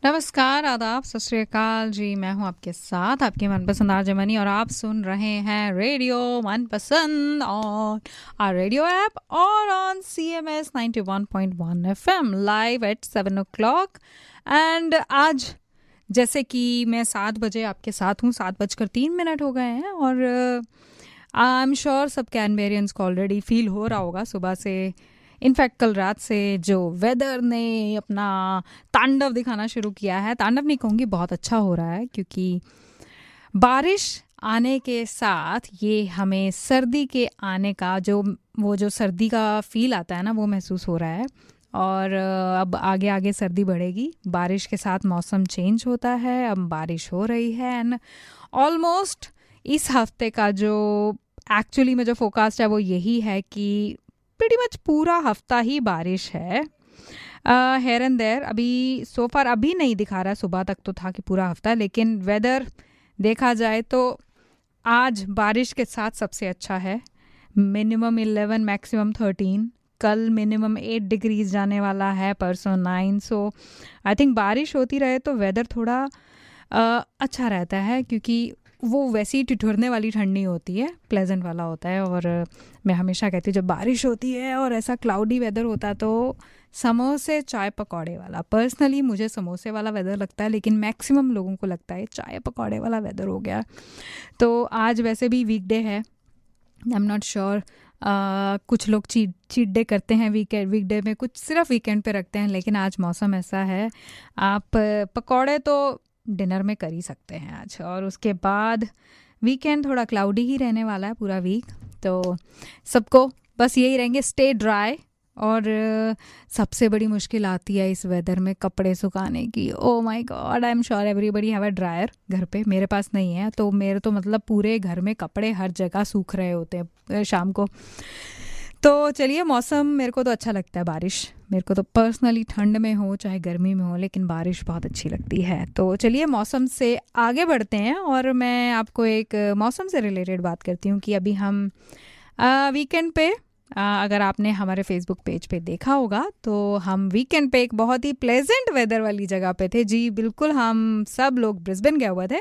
नमस्कार, आदाब, सत श्री अकाल जी। मैं हूं आपके साथ आपकी मनपसंद आरजे मनी और आप सुन रहे हैं रेडियो मनपसंद ऑन आर रेडियो ऐप और on CMS 91.1 FM live at 7 o'clock। And आज जैसे कि मैं 7 बजे आपके साथ हूँ, 7:03 हो गए हैं और आई एम श्योर सब कैनबेरियंस को ऑलरेडी फील हो रहा होगा सुबह से। इनफैक्ट कल रात से जो वेदर ने अपना तांडव दिखाना शुरू किया है, तांडव नहीं कहूँगी, बहुत अच्छा हो रहा है क्योंकि बारिश आने के साथ ये हमें सर्दी के आने का जो सर्दी का फील आता है ना, वो महसूस हो रहा है। और अब आगे आगे सर्दी बढ़ेगी, बारिश के साथ मौसम चेंज होता है, अब बारिश हो रही है। एंड ऑलमोस्ट इस हफ्ते का जो एक्चुअली में जो फोरकास्ट है वो यही है कि pretty much पूरा हफ्ता ही बारिश है। हेयर एंड देयर अभी सो फार अभी नहीं दिखा रहा है, सुबह तक तो था कि पूरा हफ्ता, लेकिन वेदर देखा जाए तो आज बारिश के साथ सबसे अच्छा है। मिनिमम 11, मैक्सिमम 13, कल मिनिमम 8 डिग्रीज जाने वाला है, परसों 9। सो आई थिंक बारिश होती रहे तो वेदर थोड़ा अच्छा रहता है क्योंकि वो वैसी ठिठुरने वाली ठंड नहीं होती है, प्लेजेंट वाला होता है। और मैं हमेशा कहती हूँ जब बारिश होती है और ऐसा क्लाउडी वेदर होता है तो समोसे चाय पकौड़े वाला, पर्सनली मुझे समोसे वाला वेदर लगता है, लेकिन मैक्सिमम लोगों को लगता है चाय पकौड़े वाला वेदर हो गया। तो आज वैसे भी वीकडे है, आई एम नॉट श्योर, कुछ लोग चीट डे करते हैं वीकडे में, कुछ सिर्फ वीकेंड पे रखते हैं, लेकिन आज मौसम ऐसा है आप पकौड़े तो डिनर में कर ही सकते हैं आज। और उसके बाद वीकेंड थोड़ा क्लाउडी ही रहने वाला है पूरा वीक, तो सबको बस यही रहेंगे, स्टे ड्राई। और सबसे बड़ी मुश्किल आती है इस वेदर में कपड़े सुखाने की। Oh my God, I am sure everybody have a dryer घर पे, मेरे पास नहीं है, तो मेरे तो मतलब पूरे घर में कपड़े हर जगह सूख रहे होते हैं शाम को। तो चलिए, मौसम मेरे को तो अच्छा लगता है, बारिश मेरे को तो पर्सनली, ठंड में हो चाहे गर्मी में हो, लेकिन बारिश बहुत अच्छी लगती है। तो चलिए मौसम से आगे बढ़ते हैं और मैं आपको एक मौसम से रिलेटेड बात करती हूँ कि अभी हम वीकेंड पे, अगर आपने हमारे फेसबुक पेज पे देखा होगा तो हम वीकेंड पे एक बहुत ही प्लेजेंट वेदर वाली जगह पे थे। जी बिल्कुल, हम सब लोग ब्रिस्बेन गए हुए थे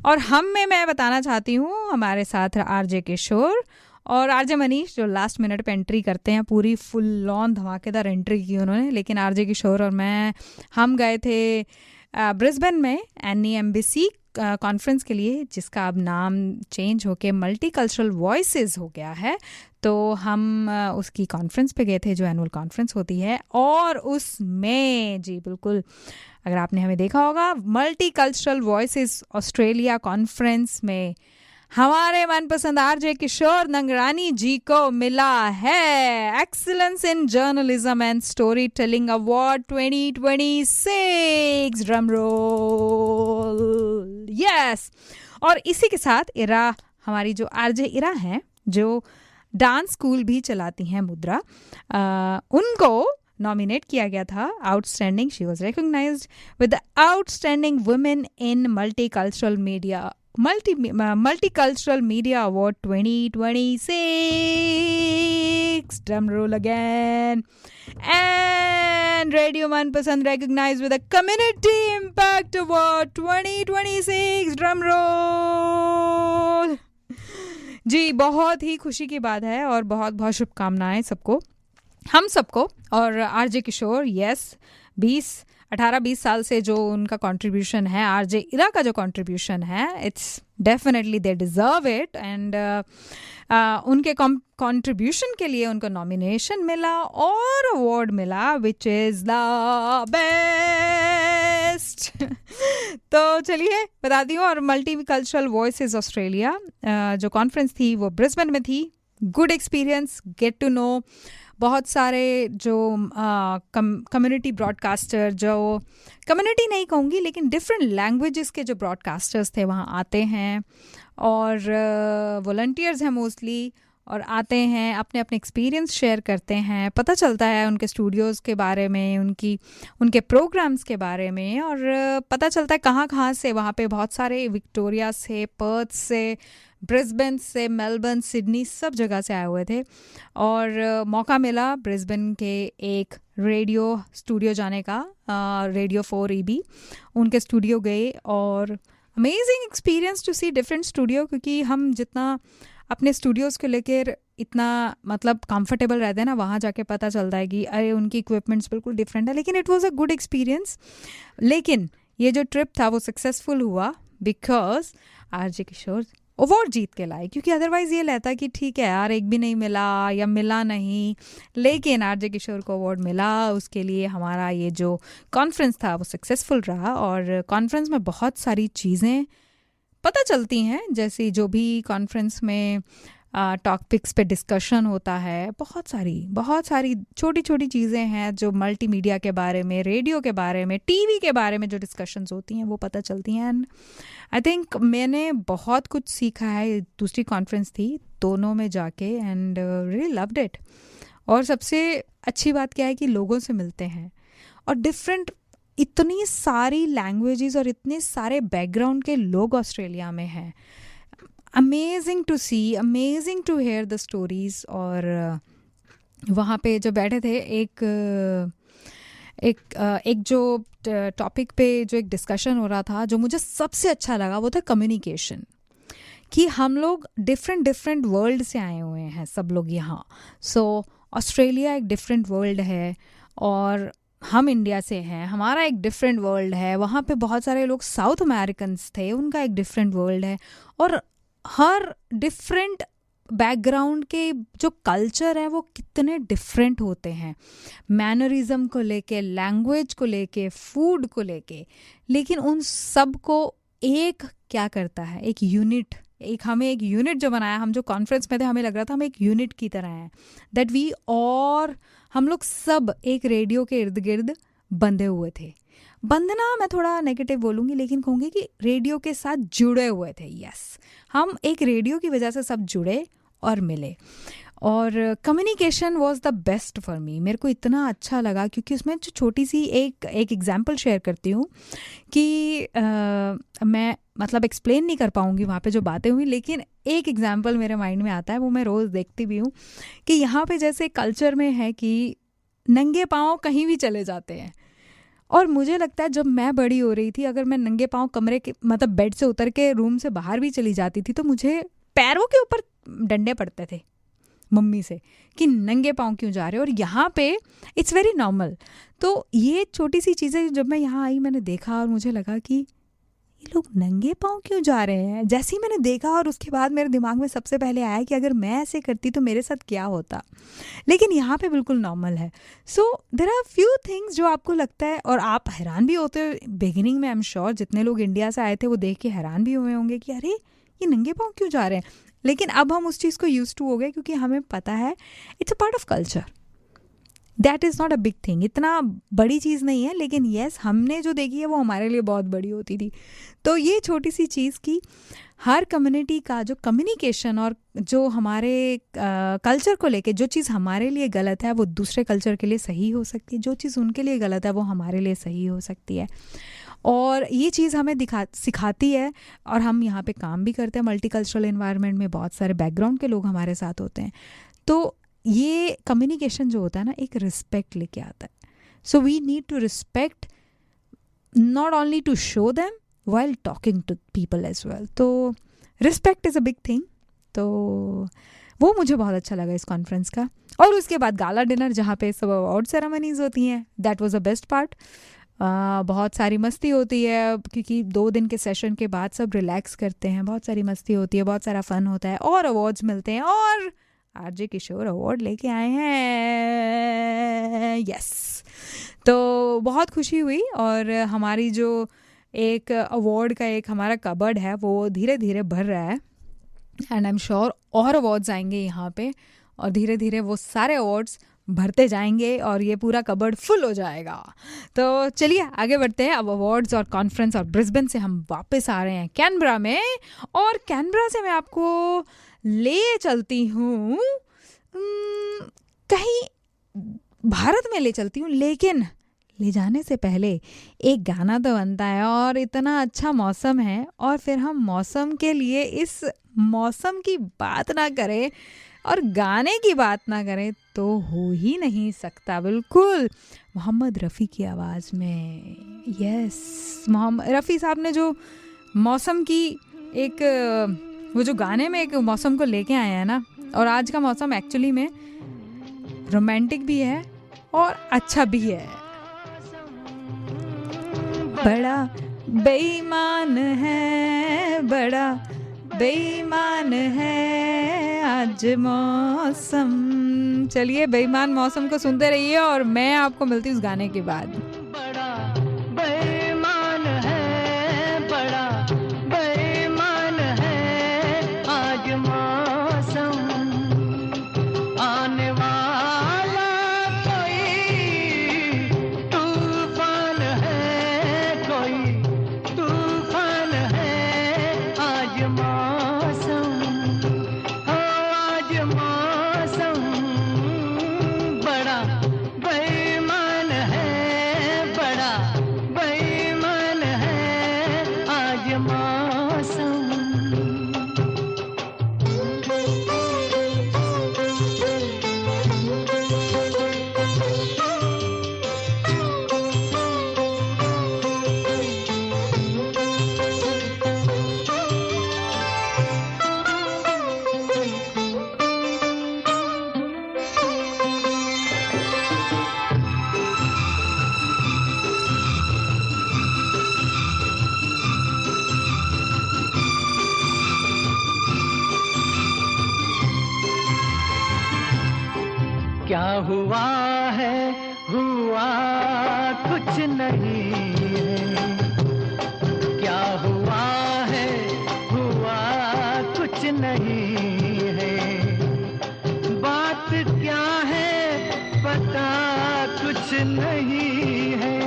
और मैं बताना चाहती हूँ हमारे साथ RJ किशोर और RJ मनीष, जो लास्ट मिनट पे एंट्री करते हैं, पूरी फुल ऑन धमाकेदार एंट्री की उन्होंने। लेकिन RJ किशोर और हम गए थे ब्रिस्बेन में NEMBC कॉन्फ्रेंस के लिए, जिसका अब नाम चेंज होके मल्टीकल्चरल वॉइसेस हो गया है। तो हम उसकी कॉन्फ्रेंस पे गए थे, जो एनुअल कॉन्फ्रेंस होती है, और उसमें जी बिल्कुल, अगर आपने हमें देखा होगा, मल्टीकल्चरल वॉइसेस ऑस्ट्रेलिया कॉन्फ्रेंस में हमारे मनपसंद RJ किशोर नंगरानी जी को मिला है excellence in journalism and story telling award 2026। Drum roll, yes. और इसी के साथ इरा, हमारी जो RJ इरा हैं, जो डांस स्कूल भी चलाती हैं, मुद्रा, उनको नॉमिनेट किया गया था outstanding, she was recognised with the outstanding women in Multicultural Media Award 2026. Drum roll again. And Radio Manpasand recognized with a Community Impact Award 2026. Drum roll. जी, बहुत ही खुशी की बात है और बहुत बहुत शुभकामनाएं सबको, हम सबको। और RJ किशोर, यस, 18-20 साल से जो उनका कंट्रीब्यूशन है, RJ इरा का जो कंट्रीब्यूशन है, it's definitely they deserve it. And उनके कंट्रीब्यूशन के लिए उनको नॉमिनेशन मिला और अवार्ड मिला, विच इज़ द बेस्ट। तो चलिए बताती हूँ। और मल्टीकल्चरल वॉइसेस ऑस्ट्रेलिया जो कॉन्फ्रेंस थी वो ब्रिस्बेन में थी। Good experience, get to know बहुत सारे जो कम्युनिटी ब्रॉडकास्टर, जो कम्युनिटी नहीं कहूँगी लेकिन डिफरेंट लैंग्वेजेस के जो ब्रॉडकास्टर्स थे वहाँ आते हैं और वॉलंटियर्स हैं मोस्टली, और आते हैं, अपने अपने एक्सपीरियंस शेयर करते हैं, पता चलता है उनके स्टूडियोज़ के बारे में, उनके प्रोग्राम्स के बारे में, और पता चलता है कहाँ कहाँ से, वहाँ पे बहुत सारे विक्टोरिया से, पर्थ से, ब्रिस्बेन से, मेलबर्न, सिडनी, सब जगह से आए हुए थे। और मौका मिला ब्रिस्बेन के एक रेडियो स्टूडियो जाने का, रेडियो 4EB, उनके स्टूडियो गए और amazing experience to see different studio, क्योंकि हम जितना अपने स्टूडियोज़ को लेकर इतना मतलब कंफर्टेबल रहते हैं ना, वहाँ जाके पता चलता है कि अरे उनकी इक्विपमेंट्स बिल्कुल डिफरेंट है। लेकिन it was a good experience. लेकिन ये जो ट्रिप था वो सक्सेसफुल हुआ बिकॉज आरजे किशोर अवार्ड जीत के लाए, क्योंकि अदरवाइज़ ये रहता कि ठीक है यार, एक भी नहीं मिला या मिला नहीं। लेकिन आरजे किशोर को अवार्ड मिला, उसके लिए हमारा ये जो कॉन्फ्रेंस था वो सक्सेसफुल रहा। और कॉन्फ्रेंस में बहुत सारी चीज़ें पता चलती हैं, जैसे जो भी कॉन्फ्रेंस में टॉपिक्स पे डिस्कशन होता है, बहुत सारी छोटी छोटी चीज़ें हैं जो मल्टीमीडिया के बारे में, रेडियो के बारे में, टीवी के बारे में जो डिस्कशंस होती हैं वो पता चलती हैं। एंड आई थिंक मैंने बहुत कुछ सीखा है। दूसरी कॉन्फ्रेंस थी, दोनों में जाके, एंड रियली लव्ड इट। और सबसे अच्छी बात क्या है कि लोगों से मिलते हैं और डिफरेंट, इतनी सारी लैंग्वेजेस और इतने सारे बैकग्राउंड के लोग ऑस्ट्रेलिया में हैं। Amazing to see, amazing to hear the stories. और वहाँ पे जो बैठे थे, एक जो टॉपिक पे जो एक डिस्कशन हो रहा था, जो मुझे सबसे अच्छा लगा वो था कम्युनिकेशन, कि हम लोग डिफरेंट वर्ल्ड से आए हुए हैं सब लोग यहाँ। सो ऑस्ट्रेलिया एक डिफरेंट वर्ल्ड है और हम इंडिया से हैं, हमारा एक डिफरेंट वर्ल्ड है। वहाँ पे बहुत सारे लोग साउथ अमेरिकन्स थे, उनका एक डिफरेंट वर्ल्ड है। और हर डिफरेंट बैकग्राउंड के जो कल्चर है वो कितने डिफरेंट होते हैं, मैनरिज्म को लेके, लैंग्वेज को लेके, फूड को लेके। लेकिन उन सब को एक क्या करता है, एक यूनिट, हमें एक यूनिट जो बनाया, हम जो कॉन्फ्रेंस में थे हमें लग रहा था हम एक यूनिट की तरह हैं, दैट वी, और हम लोग सब एक रेडियो के इर्द गिर्द बंधे हुए थे। बंधना मैं थोड़ा नेगेटिव बोलूँगी, लेकिन कहूँगी कि रेडियो के साथ जुड़े हुए थे। यस, हम एक रेडियो की वजह से सब जुड़े और मिले। और communication was the best for me. मेरे को इतना अच्छा लगा, क्योंकि उसमें जो छोटी सी एक एग्जाम्पल शेयर करती हूँ कि मैं मतलब एक्सप्लेन नहीं कर पाऊँगी वहाँ पे जो बातें हुई, लेकिन एक एग्जाम्पल मेरे माइंड में आता है, वो मैं रोज़ देखती भी हूँ कि यहाँ पे जैसे कल्चर में है कि नंगे पाँव कहीं भी चले जाते हैं। और मुझे लगता है जब मैं बड़ी हो रही थी, अगर मैं नंगे पाँव कमरे के मतलब बेड से उतर के रूम से बाहर भी चली जाती थी तो मुझे पैरों के ऊपर डंडे पड़ते थे मम्मी से कि नंगे पाँव क्यों जा रहे हो। और यहाँ पे इट्स वेरी नॉर्मल। तो ये छोटी सी चीज़ें जब मैं यहाँ आई मैंने देखा और मुझे लगा कि ये लोग नंगे पाँव क्यों जा रहे हैं। जैसे ही मैंने देखा, और उसके बाद मेरे दिमाग में सबसे पहले आया कि अगर मैं ऐसे करती तो मेरे साथ क्या होता। लेकिन यहाँ पे बिल्कुल नॉर्मल है। So there are few things जो आपको लगता है, और आप हैरान भी होते हो बिगिनिंग में। आई एम श्योर जितने लोग इंडिया से आए थे वो देख के हैरान भी हुए होंगे कि अरे ये नंगे पाँव क्यों जा रहे हैं। लेकिन अब हम उस चीज़ को यूज टू हो गए, क्योंकि हमें पता है it's a part of culture. That is not a big thing, इतना बड़ी चीज़ नहीं है। लेकिन येस, हमने जो देखी है वो हमारे लिए बहुत बड़ी होती थी। तो ये छोटी सी चीज़ की हर कम्युनिटी का जो कम्युनिकेशन और जो हमारे कल्चर को लेके जो चीज़ हमारे लिए गलत है वो दूसरे कल्चर के लिए सही हो सकती है, जो चीज़ उनके लिए गलत है वो हमारे लिए सही हो सकती है। और ये चीज़ हमें सिखाती है। और हम यहाँ पे काम भी करते हैं मल्टीकल्चरल एनवायरनमेंट में, बहुत सारे बैकग्राउंड के लोग हमारे साथ होते हैं। तो ये कम्युनिकेशन जो होता है ना, एक रिस्पेक्ट लेके आता है। So we need to respect, not only to show them while talking to people as well. तो respect is a big thing. तो वो मुझे बहुत अच्छा लगा इस कॉन्फ्रेंस का। और उसके बाद गाला डिनर जहाँ पे सब अवार्ड सेरेमनीज होती हैं, that was the best part. बहुत सारी मस्ती होती है, क्योंकि 2 दिन के सेशन के बाद सब रिलैक्स करते हैं, बहुत सारी मस्ती होती है, बहुत सारा फन होता है और अवार्ड्स मिलते हैं। और आरजे किशोर अवार्ड लेके आए हैं। यस, तो बहुत खुशी हुई। और हमारी जो एक अवार्ड का एक हमारा कबर्ड है वो धीरे धीरे भर रहा है। एंड आई एम श्योर और अवार्ड्स आएंगे यहाँ पे, और धीरे धीरे वो सारे अवार्ड्स भरते जाएंगे और ये पूरा कबर्ड फुल हो जाएगा। तो चलिए आगे बढ़ते हैं। अब अवार्ड्स और कॉन्फ्रेंस और ब्रिस्बेन से हम वापस आ रहे हैं कैनबरा में, और कैनबरा से मैं आपको ले चलती हूँ कहीं भारत में ले चलती हूँ, ले जाने से पहले एक गाना तो बनता है, और इतना अच्छा मौसम है और फिर हम मौसम के लिए इस मौसम की बात ना करें और गाने की बात ना करें तो हो ही नहीं सकता। बिल्कुल मोहम्मद रफ़ी की आवाज़ में, यस, मोहम्मद रफ़ी साहब ने जो मौसम की एक, वो जो गाने में एक मौसम को लेके आए हैं ना, और आज का मौसम एक्चुअली में रोमांटिक भी है और अच्छा भी है। बड़ा बेईमान है, बड़ा बेईमान है आज मौसम। चलिए बेईमान मौसम को सुनते रहिए और मैं आपको मिलती हूँ उस गाने के बाद। बड़ा बेईमान है, बड़ा बेईमान है आज मौसम। आने वाला कोई तूफान है, कोई तूफान है आज मौसम। हो आज मौसम बड़ा बेईमान है, बड़ा बेईमान है आज मौसम। क्या हुआ है, हुआ कुछ नहीं है। क्या हुआ है, हुआ कुछ नहीं है। बात क्या है पता कुछ नहीं है।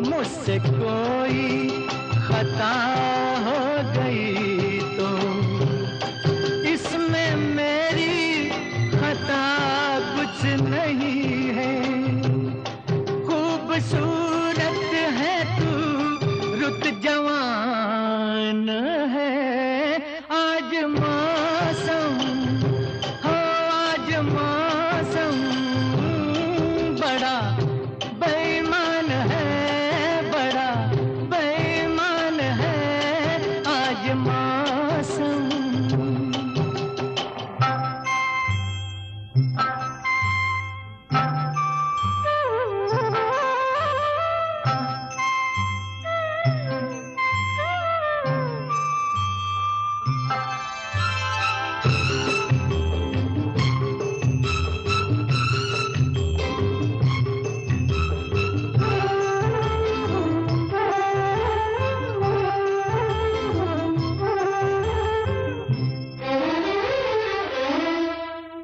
मुझसे कोई खता हो गई तो इसमें मेरी खता कुछ नहीं है। खूबसूरत है तू, रुत जवान है आज मौसम। हो आज मौसम बड़ा बेईमान है, बड़ा बेईमान है आज मौसम।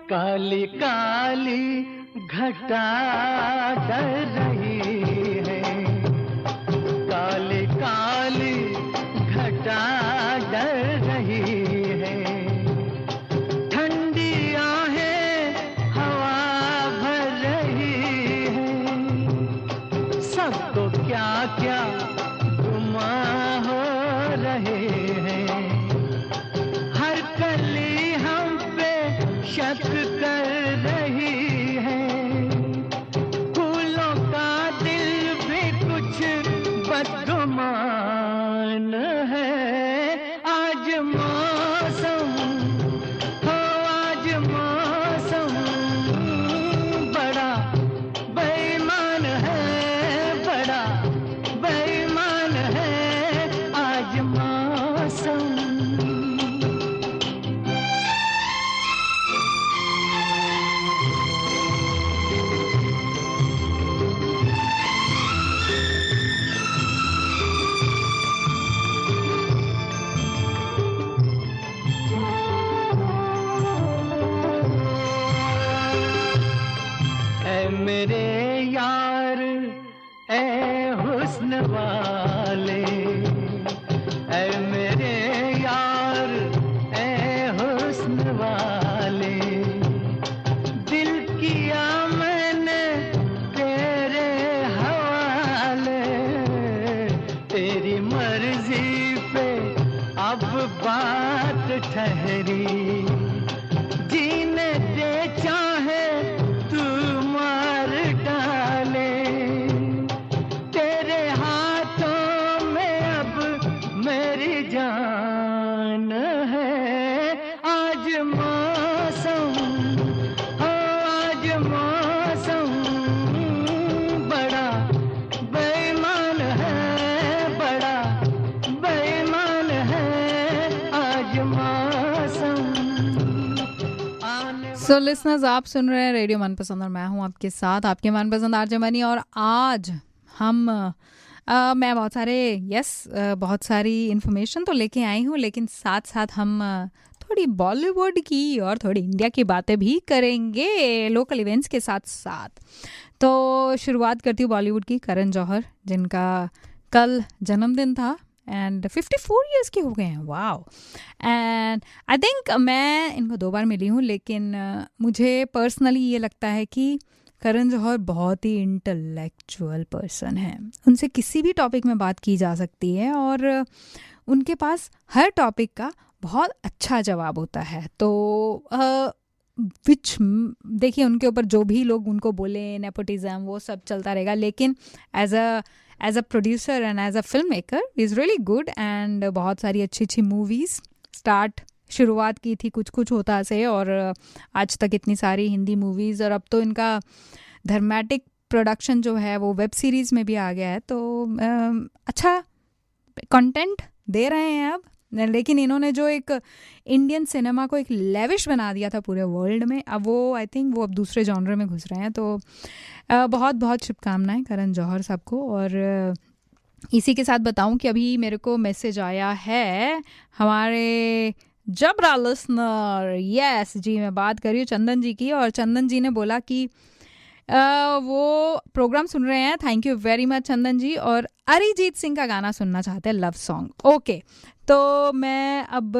काली काली घटा डर रही है, काली काली घटा डर रही है। ठंडी आहें हवा भर रही है। सबको क्या क्या गुमा हो रहे हैं। हर कली हम पे शक कर रही है। फूलों का दिल भी कुछ बदगुमान है आज मौसम। हो आज मौसम बड़ा बेईमान है, बड़ा बेईमान है आज मौसम। ऐ मेरे यार ऐ हुस्न वाले, ऐ मेरे यार ऐ हुस्न वाले। दिल किया मैंने तेरे ठहरी, जीने दे चाहे तू मार डाले, तेरे हाथों में अब मेरी जान है। आज मौसम, आज मौसम बड़ा बेईमान है, बड़ा बेईमान है आज मौसम। सो लिसनर्स, आप सुन रहे हैं रेडियो मनपसंद और मैं हूं आपके साथ, आपके मनपसंद आरजे मनी। और आज हम मैं बहुत सारी इन्फॉर्मेशन तो लेके आई हूँ, लेकिन साथ साथ हम थोड़ी बॉलीवुड की और थोड़ी इंडिया की बातें भी करेंगे लोकल इवेंट्स के साथ साथ। तो शुरुआत करती हूँ बॉलीवुड की। करण जौहर, जिनका कल जन्मदिन था एंड 54 इयर्स के हो गए हैं। वाओ। एंड आई थिंक मैं इनको 2 बार मिली हूँ, लेकिन मुझे पर्सनली ये लगता है कि करण जौहर बहुत ही इंटेलेक्चुअल पर्सन है। उनसे किसी भी टॉपिक में बात की जा सकती है और उनके पास हर टॉपिक का बहुत अच्छा जवाब होता है। तो देखिए, उनके ऊपर जो भी लोग उनको बोले, नेपोटिज्म, वो सब चलता रहेगा, लेकिन as a producer and as a film maker is really good. And बहुत सारी अच्छी अच्छी मूवीज़ शुरुआत की थी कुछ कुछ होता से, और आज तक इतनी सारी हिंदी मूवीज़, और अब तो इनका धर्मेटिक प्रोडक्शन जो है वो वेब सीरीज़ में भी आ गया है। तो अच्छा कंटेंट दे रहे हैं अब। लेकिन इन्होंने जो एक इंडियन सिनेमा को एक लेविश बना दिया था पूरे वर्ल्ड में, अब वो आई थिंक वो अब दूसरे जॉनर में घुस रहे हैं। तो बहुत बहुत शुभकामनाएं करण जौहर साहब को। और इसी के साथ बताऊं कि अभी मेरे को मैसेज आया है हमारे जबरा लिसनर, यस जी, मैं बात कर रही हूँ चंदन जी की। और चंदन जी ने बोला कि वो प्रोग्राम सुन रहे हैं। थैंक यू वेरी मच चंदन जी। और अरिजीत सिंह का गाना सुनना चाहते हैं, लव सॉन्ग। ओके, तो मैं अब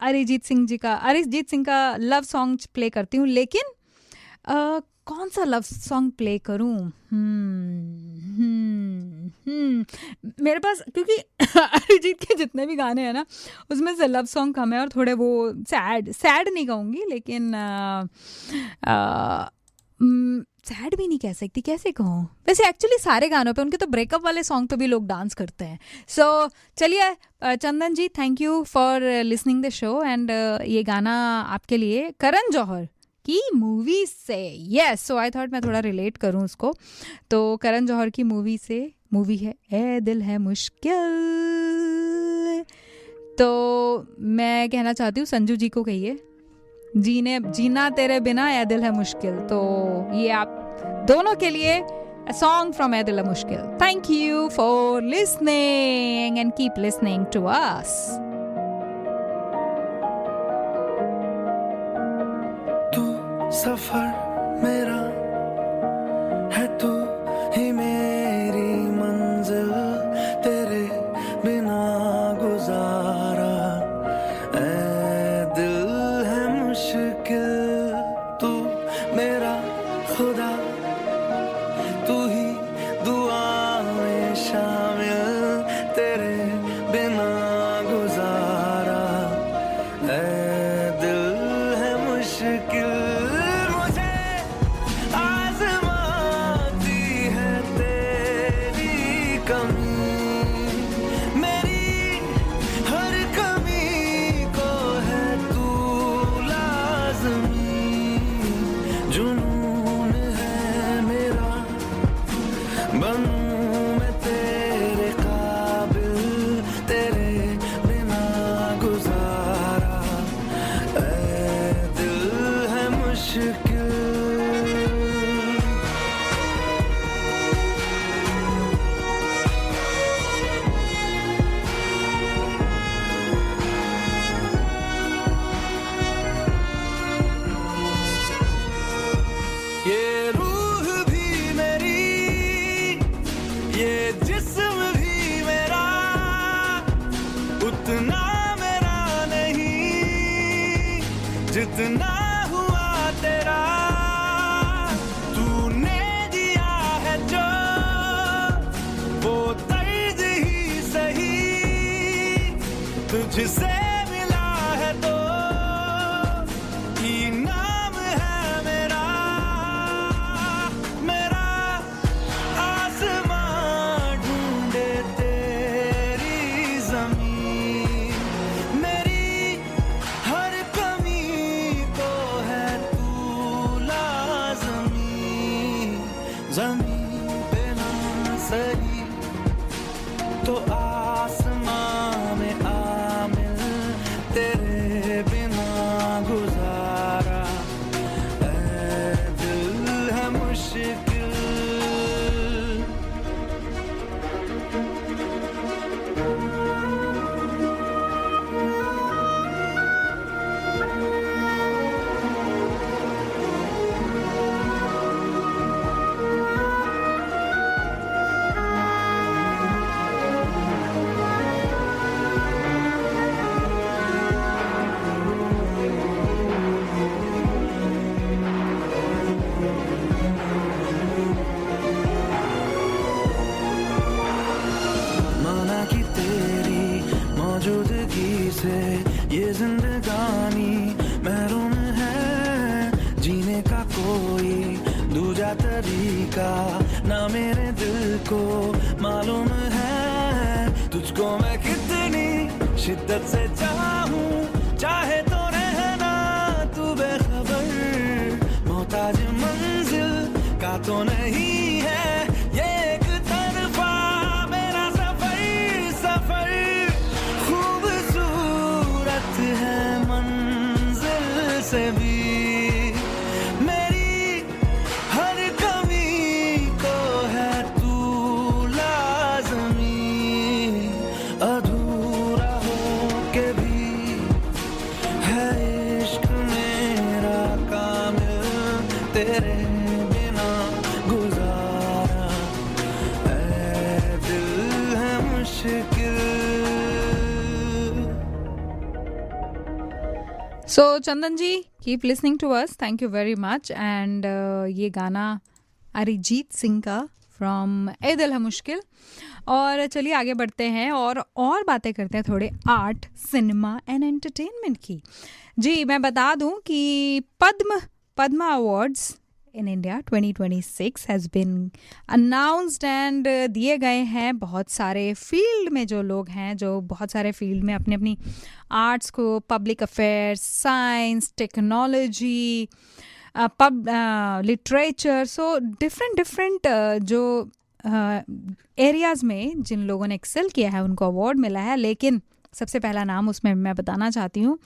अरिजीत सिंह का लव सॉन्ग प्ले करती हूँ, लेकिन कौन सा लव सॉन्ग प्ले करूँ? मेरे पास, क्योंकि अरिजीत के जितने भी गाने हैं ना, उसमें से लव सॉन्ग कम है और थोड़े वो सैड नहीं कहूँगी, लेकिन सैड भी नहीं कह सकती, कैसे कहूँ। वैसे एक्चुअली सारे गानों पे, उनके तो ब्रेकअप वाले सॉन्ग पे भी लोग डांस करते हैं। सो चलिए Chandan ji, thank you for listening the show. And ये गाना आपके लिए करण जौहर की मूवी से, यस, सो आई थॉट मैं थोड़ा रिलेट करूँ उसको। तो करण जौहर की मूवी है ए दिल है मुश्किल। तो मैं कहना चाहती हूँ संजू जी को कहिए, जीना तेरे बिना ए दिल है मुश्किल। तो ये आप दोनों के लिए a song from ए दिल है मुश्किल। Thank you for listening and keep listening to us. तू सफर मेरा है, तू ही मेरी मंजिल, तेरे बिना गुजारा ऐ दिल है मुश्किल। तू मेरा खुदा, तू ही दुआ में शामिल, तेरे बिना गुजारा ऐ दिल है मुश्किल। मुझे आज़माती है तेरी कमी, मेरी हर कमी को है तू लाज़मी। जुनून है मेरा, बनूं मैं तेरे काबिल, तेरे बिना गुजारा ऐ दिल है मुश्किल। ये रूह भी मेरी, ये जिस्म भी मेरा, उतना मेरा नहीं जितना हुआ तेरा। तूने दिया है जो वो तर्ज ही सही, तुझसे मिला है तो जमीन पे ना सही तो आसमां में आ मिल, तेरे बिना गुजारा ऐ दिल है मुश्किल। माना कि तेरी मौजूदगी से ये जिंदगानी महरूम है, जीने का कोई दूजा तरीका ना मेरे दिल को मालूम है। तुझको मैं कितनी शिद्दत से चाहूं, चाहे तो रहना तू बेखबर, मोहताज मंजिल का तो नहीं है ये एक तरफा मेरा सफर। सफर खूबसूरत है मंजिल से भी, मेरी हर कमी को है तू लाज़मी, अधूरा हो के भी है इश्क मेरा कामिल, तेरे बिना गुजारा ऐ Dil Hai Mushkil. So Chandan ji, keep listening to us, thank you very much. And ये गाना अरिजीत सिंह का फ्रॉम ए दिल है मुश्किल। और चलिए आगे बढ़ते हैं और बातें करते हैं थोड़े आर्ट, सिनेमा एंड एंटरटेनमेंट की। जी, मैं बता दूं कि Padma awards in India 2026 has been announced and दिए गए हैं। बहुत सारे फील्ड में जो लोग हैं, जो बहुत सारे फील्ड में अपनी अपनी आर्ट्स को, public affairs, science, technology, literature, so different जो एरियाज़ में जिन लोगों ने एक्सेल किया है उनको अवार्ड मिला है। लेकिन सबसे पहला नाम उसमें मैं बताना चाहती हूँ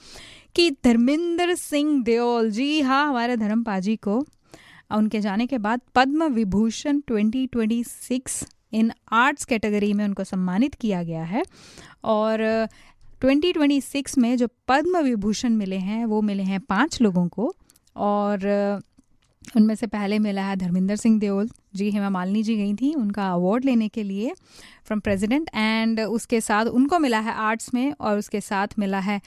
कि धर्मेंद्र सिंह देओल जी, हाँ, हमारे धर्म पाजी को उनके जाने के बाद Padma Vibhushan 2026 in arts category में उनको सम्मानित किया गया है। और 2026 में जो पद्म विभूषण मिले हैं वो मिले हैं 5 लोगों को। और उनमें से पहले मिला है धर्मेंद्र सिंह देओल जी, हेमा मालिनी जी गई थी उनका अवार्ड लेने के लिए फ्रॉम प्रेसिडेंट, एंड उसके साथ उनको मिला है आर्ट्स में। और उसके साथ मिला है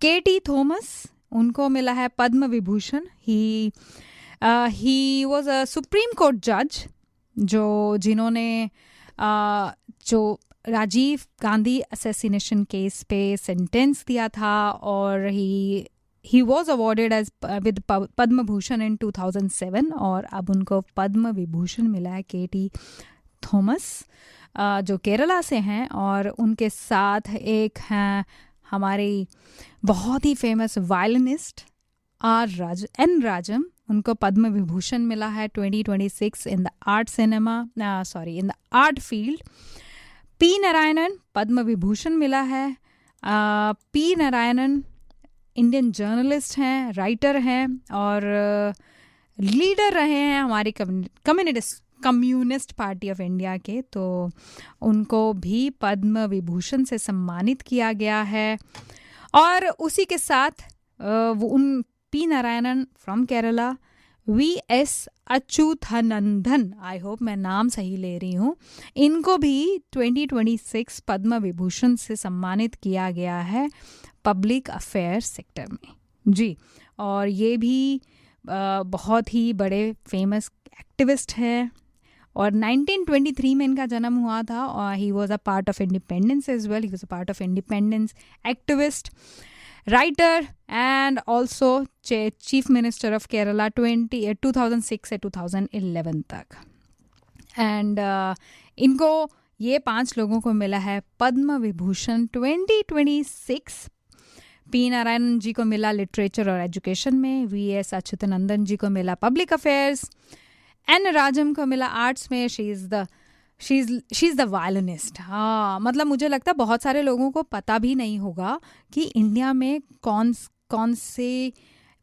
केटी थॉमस, उनको मिला है Padma Vibhushan. He was a supreme court जज जिन्होंने जो राजीव गांधी असैसिनेशन केस पे सेंटेंस दिया था, और he was awarded as with Padma Bhushan in 2007। और अब उनको पद्म विभूषण मिला है केटी थॉमस, जो केरला से हैं। और उनके साथ एक हैं हमारी बहुत ही फेमस वायलिनिस्ट एन राजम, उनको पद्म विभूषण मिला है 2026 in the art field. P Narayanan Padma Vibhushan मिला है। पी नारायणन इंडियन जर्नलिस्ट हैं, राइटर हैं और लीडर रहे हैं हमारी कम्युनिस्ट पार्टी ऑफ इंडिया के, तो उनको भी पद्म विभूषण से सम्मानित किया गया है। और उसी के साथ उन P Narayanan from Kerala, VS. Achuthanandan, I hope मैं नाम सही ले रही हूँ, इनको भी 2026 पद्म विभूषण से सम्मानित किया गया है पब्लिक अफेयर सेक्टर में जी। और ये भी बहुत ही बड़े फेमस एक्टिविस्ट हैं। और 1923 में इनका जन्म हुआ था और he was a part of independence as well. He was a part of independence activist, writer and also chief minister of Kerala 2006 से 2011 तक। एंड इनको ये 5 लोगों को मिला है पद्म विभूषण 2026। पी नारायणन जी को मिला लिटरेचर और एजुकेशन में, वी.एस. अच्युतानंदन जी को मिला पब्लिक अफेयर्स, एन राजम को मिला आर्ट्स में, शी इज़ द वायलिनिस्ट। हाँ, मतलब मुझे लगता है बहुत सारे लोगों को पता भी नहीं होगा कि इंडिया में कौन से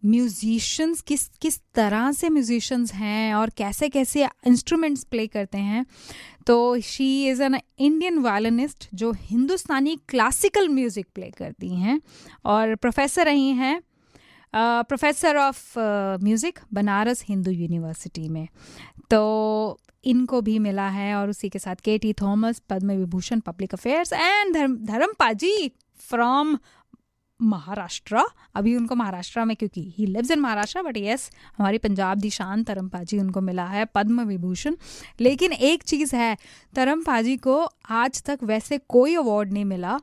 म्यूजिशियंस किस तरह से म्यूजिशियंस हैं और कैसे कैसे इंस्ट्रूमेंट्स प्ले करते हैं। तो she is an Indian violinist जो हिंदुस्तानी क्लासिकल म्यूज़िक प्ले करती हैं और प्रोफेसर रही हैं, professor of music Banaras Hindu university में। तो इनको भी मिला है। और उसी के साथ KT Thomas Padma Vibhushan public affairs, and Dharam paaji from Maharashtra. अभी उनको महाराष्ट्र में, क्योंकि he lives in Maharashtra, but yes, हमारी पंजाब दी शान तरम पाजी, उनको मिला है पद्म विभूषण। लेकिन एक चीज़ है, तरम पाजी को आज तक वैसे कोई अवार्ड नहीं मिला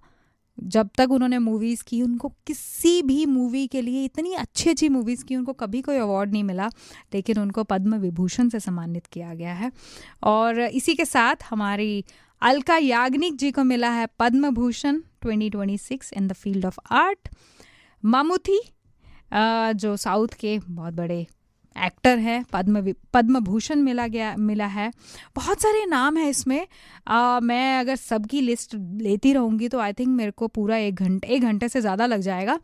जब तक उन्होंने मूवीज़ की। उनको किसी भी मूवी के लिए, इतनी अच्छी अच्छी मूवीज़ की, उनको कभी कोई अवार्ड नहीं मिला, लेकिन उनको पद्म विभूषण से सम्मानित किया गया है। और इसी के साथ हमारी अलका याग्निक जी को मिला है Padma Bhushan 2026 in the field of art. Mammootty जो साउथ के बहुत बड़े एक्टर हैं, पद्म भूषण मिला है। बहुत सारे नाम हैं इसमें। मैं अगर सबकी लिस्ट लेती रहूँगी तो आई थिंक मेरे को पूरा एक घंटे से ज़्यादा लग जाएगा।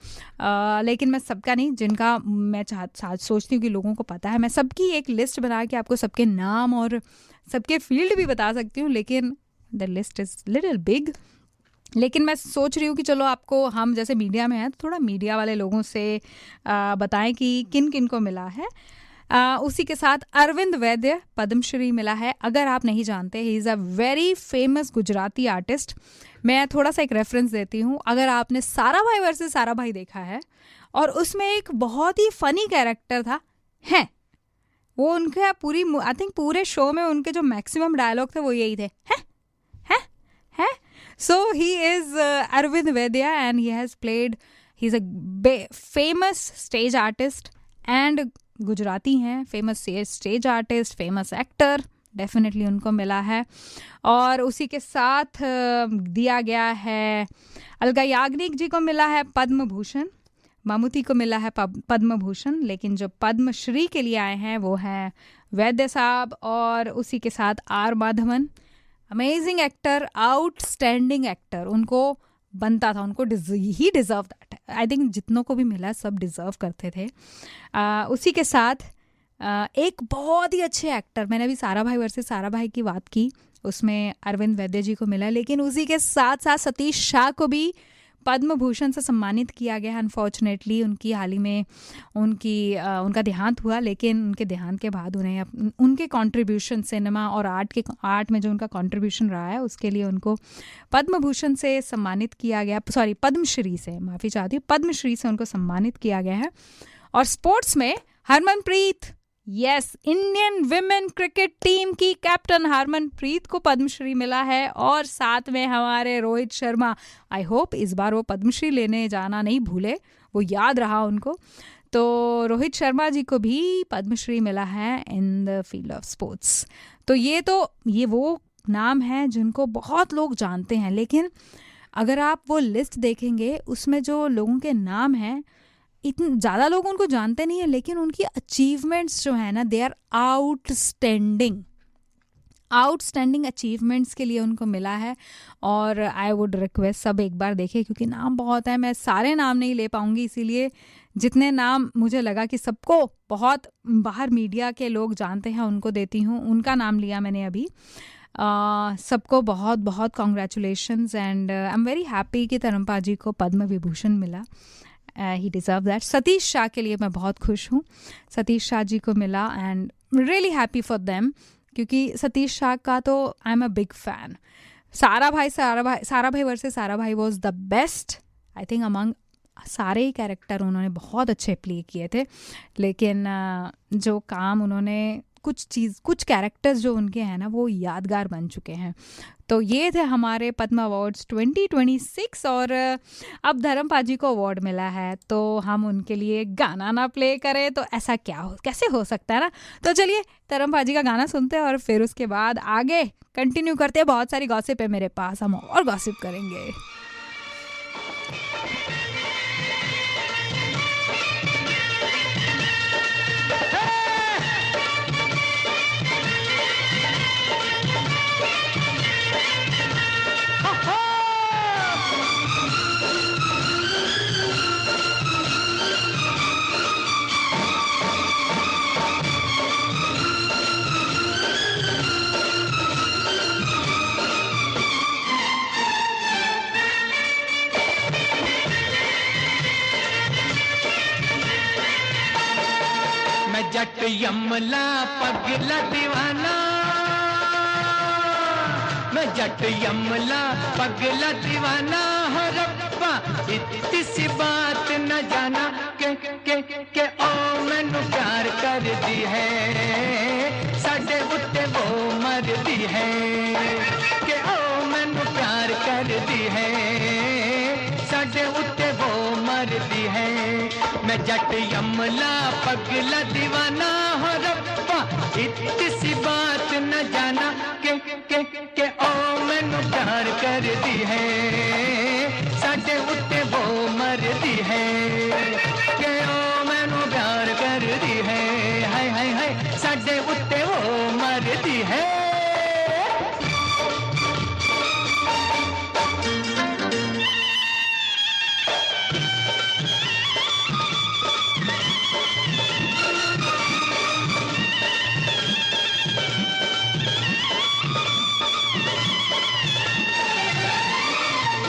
लेकिन मैं सबका नहीं, जिनका मैं सोचती हूँ कि लोगों को पता है, मैं सबकी एक लिस्ट बना के आपको सबके नाम और सबके फील्ड भी बता सकती हूँ, लेकिन the list is little big. लेकिन मैं सोच रही हूँ कि चलो आपको, हम जैसे मीडिया में हैं तो थोड़ा मीडिया वाले लोगों से बताएं कि किन किन को मिला है। उसी के साथ अरविंद वैद्य पद्मश्री मिला है। अगर आप नहीं जानते, he is a very famous Gujarati artist. मैं थोड़ा सा एक रेफरेंस देती हूँ। अगर आपने सारा भाई वर्सेस सारा भाई देखा है और उसमें एक बहुत ही फ़नी कैरेक्टर था, हैं वो उनके आई थिंक पूरे शो में उनके जो मैक्सिमम डायलॉग थे वो यही थे, हैं हैं हैं। So he is Arvind Vaidya and he has played, he's a famous stage artist and Gujarati हैं, famous stage artist, famous actor, definitely उनको मिला है। और उसी के साथ दिया गया है, अलका याग्निक जी को मिला है पद्म भूषण, मामुती को मिला है पद्म भूषण, लेकिन जो पद्मश्री के लिए आए हैं वो हैं वैद्य साहब। और उसी के साथ R Madhavan, amazing actor, outstanding actor, उनको बनता था, उनको ही डिज़र्व दैट। आई थिंक जितनों को भी मिला सब डिज़र्व करते थे। उसी के साथ एक बहुत ही अच्छे एक्टर, मैंने अभी सारा भाई वर्सेस सारा भाई की बात की, उसमें अरविंद वैद्य जी को मिला, लेकिन उसी के साथ साथ सतीश शाह को भी पद्म भूषण से सम्मानित किया गया। अनफॉर्चुनेटली उनकी हाल ही में उनका देहांत हुआ, लेकिन उनके देहांत के बाद उन्हें उनके कंट्रीब्यूशन सिनेमा और आर्ट में जो उनका कंट्रीब्यूशन रहा है उसके लिए उनको पद्म भूषण से सम्मानित किया गया, सॉरी पद्मश्री से, माफ़ी चाहती हूँ, पद्मश्री से उनको सम्मानित किया गया है। और स्पोर्ट्स में Harmanpreet, yes, Indian women cricket team की कैप्टन हरमनप्रीत को पद्मश्री मिला है। और साथ में हमारे रोहित शर्मा, आई होप इस बार वो पद्मश्री लेने जाना नहीं भूले, वो याद रहा उनको। तो रोहित शर्मा जी को भी पद्मश्री मिला है इन द फील्ड ऑफ स्पोर्ट्स। तो ये वो नाम हैं जिनको बहुत लोग जानते हैं, लेकिन अगर आप वो लिस्ट देखेंगे उसमें जो लोगों के नाम हैं, इतने ज़्यादा लोग उनको जानते नहीं हैं, लेकिन उनकी अचीवमेंट्स जो है ना, दे आर आउटस्टैंडिंग अचीवमेंट्स के लिए उनको मिला है। और आई वुड रिक्वेस्ट सब एक बार देखें, क्योंकि नाम बहुत है, मैं सारे नाम नहीं ले पाऊँगी, इसीलिए जितने नाम मुझे लगा कि सबको बहुत बाहर मीडिया के लोग जानते हैं उनको देती हूँ, उनका नाम लिया मैंने अभी। सबको बहुत बहुत congratulations and I am very happy कि तरमपा जी को पद्म विभूषण मिला। ही डिज़र्व दैट। सतीश शाह के लिए मैं बहुत खुश हूँ, सतीश शाह जी को मिला and really happy for them, क्योंकि सतीश शाह का तो I am a big fan. सारा भाई वर्सेस सारा भाई was the best I think among सारे ही कैरेक्टर, उन्होंने बहुत अच्छे प्ले किए थे, लेकिन जो काम उन्होंने कुछ कैरेक्टर्स जो उनके हैं ना वो यादगार बन चुके हैं। तो ये थे हमारे पद्म अवार्ड्स 2026। और अब धर्मपा जी को अवार्ड मिला है, तो हम उनके लिए गाना ना प्ले करें तो ऐसा कैसे हो सकता है ना। तो चलिए धर्मपा जी का गाना सुनते हैं और फिर उसके बाद आगे कंटिन्यू करते हैं। बहुत सारी गॉसिप है मेरे पास, हम और गॉसिप करेंगे। यमला पगला दीवाना, मैं जट यमला पगला दीवाना हो रब्बा, इतनी सी बात न जाना के ओ मैनू प्यार कर दी है, साडे उत्ते वो मर दी है, के ओ मैनू प्यार कर दी है, साडे उत्ते वो मर दी है। मैं जट यमला पगला दीवाना हो रब्बा, इतनी सी बात न जाना के ओ मैनू प्यार कर दी है, साडे उत्ते वो मर दी है, के ओ मैनू प्यार कर दी है, हाय हाय हाय साडे उत्ते वो मर दी है।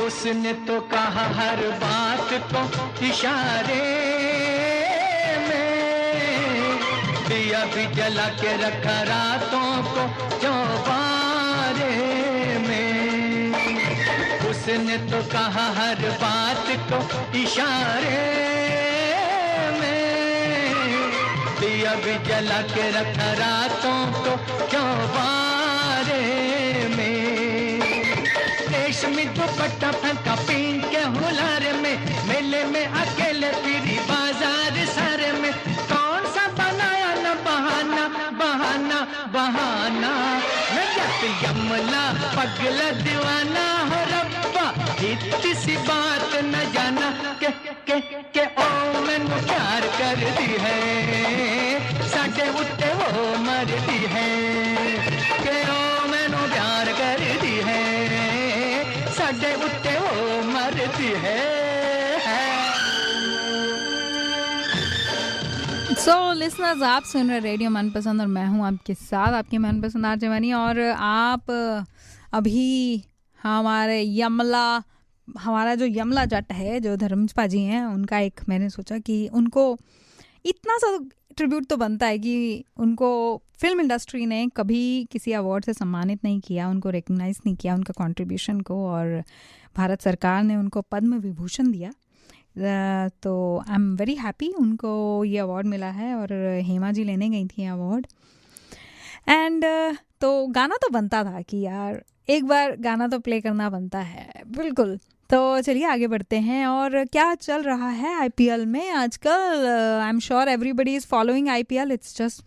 उसने तो कहा हर बात को इशारे में, दिया भी जला के रखा रातों को चौबारे में। उसने तो कहा हर बात को इशारे में, दिया भी जला के रखा रातों को चौबारे में। रेशमी दुपट्टा फंका पीन के हुलार में, मेले में अकेले फिरी बाजार सारे में, कौन सा बनाया न बहाना बहाना बहाना। मैं जट यमला पगला दीवाना हो रब्बा, इतनी सी बात न जाना के ओ मैनू प्यार कर दी है, साडे उत्ते वो मर दी है, के ओ मैनू प्यार कर दी है, साडे उत्ते वो मरती है। सो लिसनर्स, आप सुन रहे रेडियो मनपसंद और मैं हूं आपके साथ आपकी मनपसंद आरजे मनी। और आप अभी हमारा जो यमला जट है, जो धर्मपा जी हैं, उनका एक मैंने सोचा कि उनको इतना सा ट्रिब्यूट तो बनता है कि उनको फिल्म इंडस्ट्री ने कभी किसी अवार्ड से सम्मानित नहीं किया, उनको रिकग्नाइज नहीं किया उनका कंट्रीब्यूशन को, और भारत सरकार ने उनको पद्म विभूषण दिया। तो आई एम वेरी हैप्पी उनको ये अवार्ड मिला है, और हेमा जी लेने गई थी अवार्ड। एंड तो गाना तो बनता था कि यार एक बार गाना तो प्ले करना बनता है, बिल्कुल। तो चलिए आगे बढ़ते हैं। और क्या चल रहा है आईपीएल में आजकल? I am sure everybody is following IPL. It's just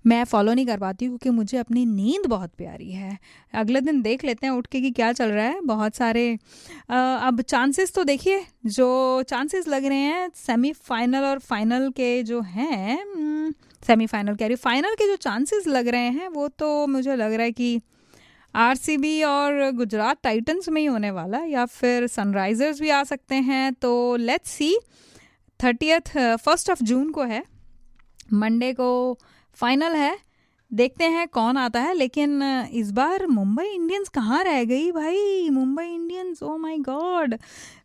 मैं फ़ॉलो नहीं कर पाती क्योंकि मुझे अपनी नींद बहुत प्यारी है। अगले दिन देख लेते हैं उठ के कि क्या चल रहा है। बहुत सारे अब चांसेस तो देखिए, जो चांसेस लग रहे हैं सेमीफाइनल और फाइनल के जो हैं, सेमीफाइनल कह रही, फाइनल के जो चांसेस लग रहे हैं वो तो मुझे लग रहा है कि आरसीबी और गुजरात टाइटंस में ही होने वाला, या फिर सनराइजर्स भी आ सकते हैं। तो लेट्स सी, 1 जून को है, मंडे को फाइनल है, देखते हैं कौन आता है। लेकिन इस बार मुंबई इंडियंस कहाँ रह गई भाई? Mumbai Indians, oh my God,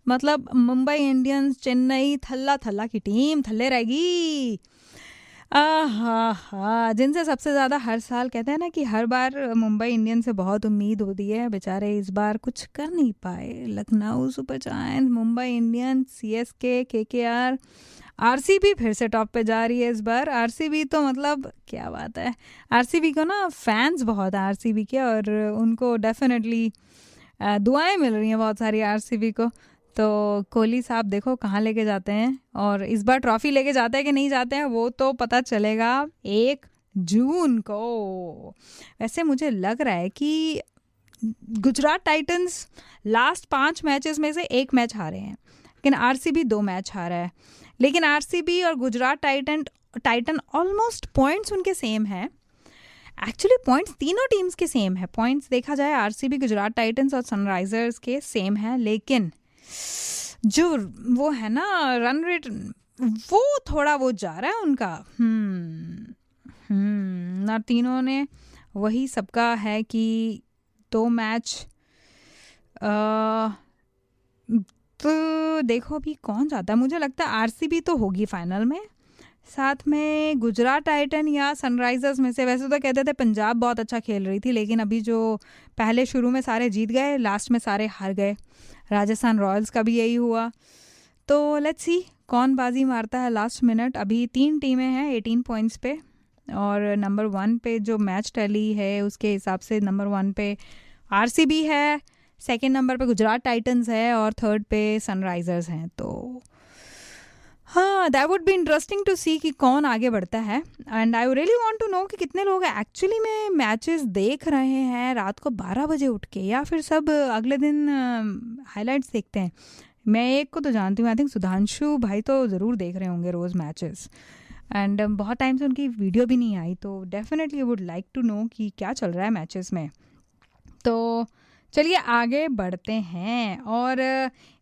मतलब मुंबई इंडियंस चेन्नई थल्ला थल्ला की टीम थल्ले रहेगी। हाँ, जिनसे सबसे ज़्यादा हर साल कहते हैं ना कि हर बार मुंबई इंडियंस से बहुत उम्मीद होती है, बेचारे इस बार कुछ कर नहीं पाए। Lucknow super giants, Mumbai Indians, CSK, KKR, RCB फिर से टॉप पे जा रही है इस बार। आरसीबी तो मतलब क्या बात है, आरसीबी को ना फैंस बहुत है आरसीबी के, और उनको डेफिनेटली दुआएं मिल रही हैं बहुत सारी आरसीबी को। तो कोहली साहब देखो कहाँ लेके जाते हैं, और इस बार ट्रॉफी लेके जाते हैं कि नहीं जाते हैं वो तो पता चलेगा 1 जून को। वैसे मुझे लग रहा है कि गुजरात टाइटंस लास्ट 5 मैचेस में से 1 मैच हारे हैं, लेकिन आरसीबी 2 मैच हारा है। लेकिन आरसीबी और गुजरात टाइटन ऑलमोस्ट पॉइंट्स उनके सेम हैं। एक्चुअली पॉइंट्स तीनों टीम्स के सेम है, पॉइंट्स देखा जाए आरसीबी, गुजरात टाइटंस और सनराइजर्स के सेम है, लेकिन जो वो है ना रन रेट, वो थोड़ा वो जा रहा है उनका। ना तीनों ने वही सबका है कि 2 मैच। तो देखो अभी कौन जाता है। मुझे लगता है आरसीबी तो होगी फाइनल में, साथ में गुजरात टाइटन या सनराइजर्स में से। वैसे तो कहते थे पंजाब बहुत अच्छा खेल रही थी, लेकिन अभी जो पहले शुरू में सारे जीत गए, लास्ट में सारे हार गए। राजस्थान रॉयल्स का भी यही हुआ। तो लेट्स सी कौन बाजी मारता है लास्ट मिनट। अभी 3 टीमें हैं 18 पॉइंट्स पे, और नंबर 1 पे जो मैच टैली है उसके हिसाब से नंबर 1 पे आरसीबी है, सेकंड नंबर पे गुजरात टाइटंस है, और थर्ड पे सनराइजर्स हैं। तो हाँ, that would be interesting to see कि कौन आगे बढ़ता है। And I really want to know कि कितने लोग एक्चुअली में मैचेस देख रहे हैं रात को 12 बजे उठ के, या फिर सब अगले दिन हाइलाइट्स देखते हैं। मैं एक को तो जानती हूँ, आई थिंक सुधांशु भाई तो ज़रूर देख रहे होंगे रोज़ मैचेस, एंड बहुत टाइम से उनकी वीडियो भी नहीं आई। तो definitely would like to know कि क्या चल रहा है मैचेस में। तो चलिए आगे बढ़ते हैं, और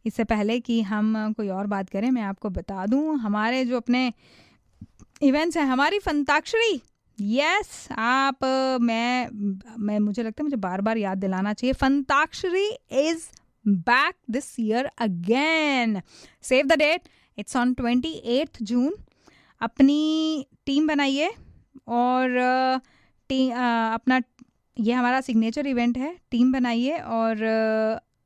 इससे पहले कि हम कोई और बात करें, मैं आपको बता दूं हमारे जो अपने इवेंट्स हैं, हमारी फंताक्षरी। यस, आप मैं मुझे लगता है मुझे बार बार याद दिलाना चाहिए, Fantakshari is back this year again. Save the date, it's on 28 June. अपनी टीम बनाइए और अपना, ये हमारा सिग्नेचर इवेंट है, टीम बनाइए और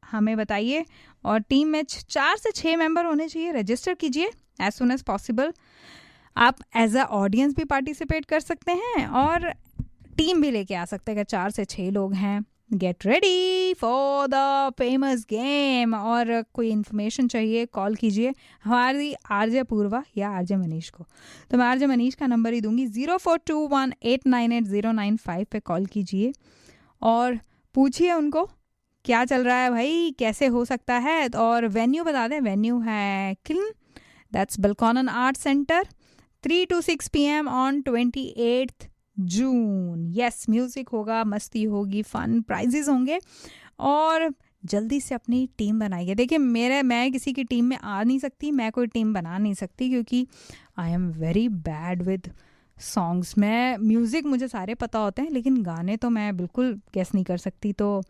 हमें बताइए। और टीम में 4 से 6 मेंबर होने चाहिए। रजिस्टर कीजिए एज सुन एज पॉसिबल। आप एज अ ऑडियंस भी पार्टिसिपेट कर सकते हैं और टीम भी लेके आ सकते हैं अगर 4 से 6 लोग हैं। Get ready for the famous game. और कोई इन्फॉर्मेशन चाहिए कॉल कीजिए हमारी आरजे पूर्वा या आरजे मनीष को। तो मैं आरजे मनीष का नंबर ही दूंगी, 0421898095 पे कॉल कीजिए और पूछिए उनको क्या चल रहा है भाई, कैसे हो सकता है। और वेन्यू बता दें, वेन्यू है Kiln, that's Balconan art centre, 3 to 6 PM on 28 June. Yes, music होगा, मस्ती होगी, फन प्राइजेस होंगे, और जल्दी से अपनी टीम बनाइए। देखिए मैं किसी की टीम में आ नहीं सकती, मैं कोई टीम बना नहीं सकती क्योंकि I am very bad with songs. मैं म्यूज़िक मुझे सारे पता होते हैं, लेकिन गाने तो मैं बिल्कुल गेस नहीं कर सकती। तो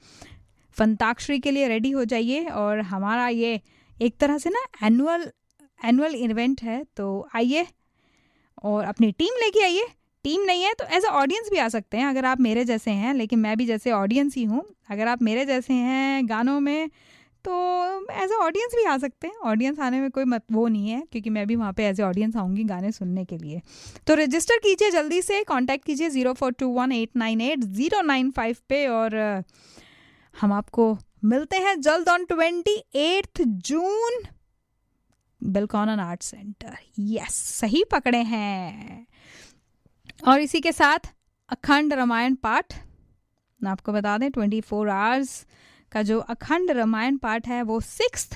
फंताक्षरी के लिए रेडी हो जाइए। और हमारा ये एक तरह से ना एनुअल इवेंट है, तो आइए और अपनी टीम लेके आइए। टीम नहीं है तो एज अ ऑडियंस भी आ सकते हैं अगर आप मेरे जैसे हैं, लेकिन मैं भी जैसे ऑडियंस ही हूँ। अगर आप मेरे जैसे हैं गानों में तो एज अ ऑडियंस भी आ सकते हैं। ऑडियंस आने में कोई वो नहीं है, क्योंकि मैं भी वहाँ पे एज ए ऑडियंस आऊँगी गाने सुनने के लिए। तो रजिस्टर कीजिए, जल्दी से कांटेक्ट कीजिए 0421898095 पे, और हम आपको मिलते हैं जल्द on 28 June Balconan art centre. Yes, सही पकड़े हैं। और इसी के साथ अखंड रामायण पाठ, आपको बता दें 24 आवर्स का जो अखंड रामायण पाठ है वो 6th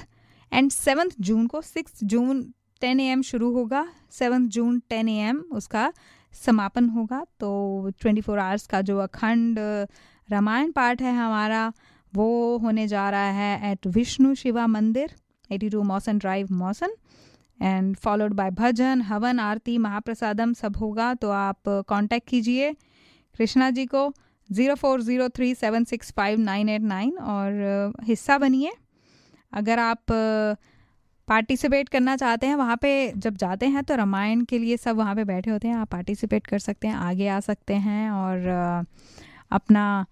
and 7th जून को, 6 जून 10 AM शुरू होगा, 7 जून 10 AM उसका समापन होगा। तो 24 आवर्स का जो अखंड रामायण पाठ है हमारा, वो होने जा रहा है एट विष्णु शिवा मंदिर, 82 मौसन ड्राइव, मौसन, एंड फॉलोड बाय भजन, हवन, आरती, महाप्रसादम सब होगा। तो आप कांटेक्ट कीजिए कृष्णा जी को 0403765989 और हिस्सा बनिए। अगर आप पार्टिसिपेट करना चाहते हैं, वहाँ पे जब जाते हैं तो रामायण के लिए सब वहाँ पे बैठे होते हैं, आप पार्टिसिपेट कर सकते हैं, आगे आ सकते हैं और अपना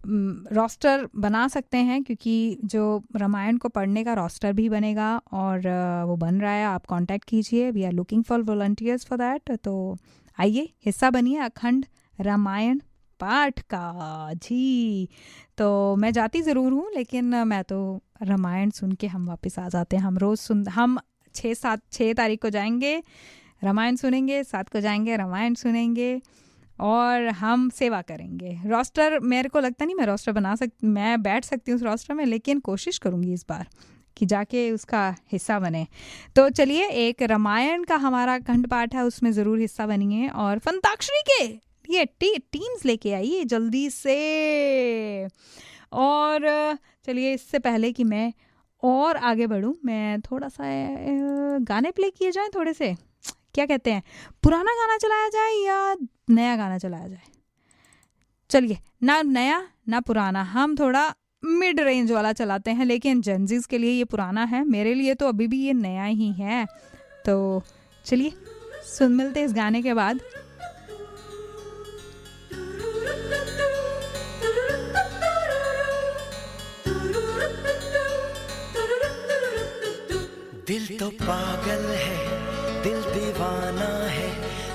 रोस्टर बना सकते हैं, क्योंकि जो रामायण को पढ़ने का रोस्टर भी बनेगा और वो बन रहा है। आप कांटेक्ट कीजिए, we are looking for volunteers for that. तो आइए, हिस्सा बनिए अखंड रामायण पाठ का जी। तो मैं जाती ज़रूर हूँ, लेकिन मैं तो रामायण सुन के हम वापस आ जाते हैं। हम रोज़ हम 6 तारीख को जाएंगे, रामायण सुनेंगे, 7 को जाएंगे, रामायण सुनेंगे और हम सेवा करेंगे। रोस्टर मेरे को लगता नहीं मैं रोस्टर मैं बैठ सकती हूँ उस रोस्टर में, लेकिन कोशिश करूँगी इस बार कि जाके उसका हिस्सा बने। तो चलिए, एक रामायण का हमारा खंड पाठ है, उसमें ज़रूर हिस्सा बनिए और फंताक्षरी के ये टीम्स लेके आइए जल्दी से। और चलिए, इससे पहले कि मैं और आगे बढ़ूँ, मैं थोड़ा सा गाने प्ले किए जाएं थोड़े से, क्या कहते हैं, पुराना गाना चलाया जाए या नया गाना चलाया जाए? चलिए, ना नया ना पुराना, हम थोड़ा मिड रेंज वाला चलाते हैं, लेकिन जेंजीज के लिए ये पुराना है, मेरे लिए तो अभी भी ये नया ही है। तो चलिए सुन मिलते इस गाने के बाद। दिल तो पागल है, दिल दीवाना है,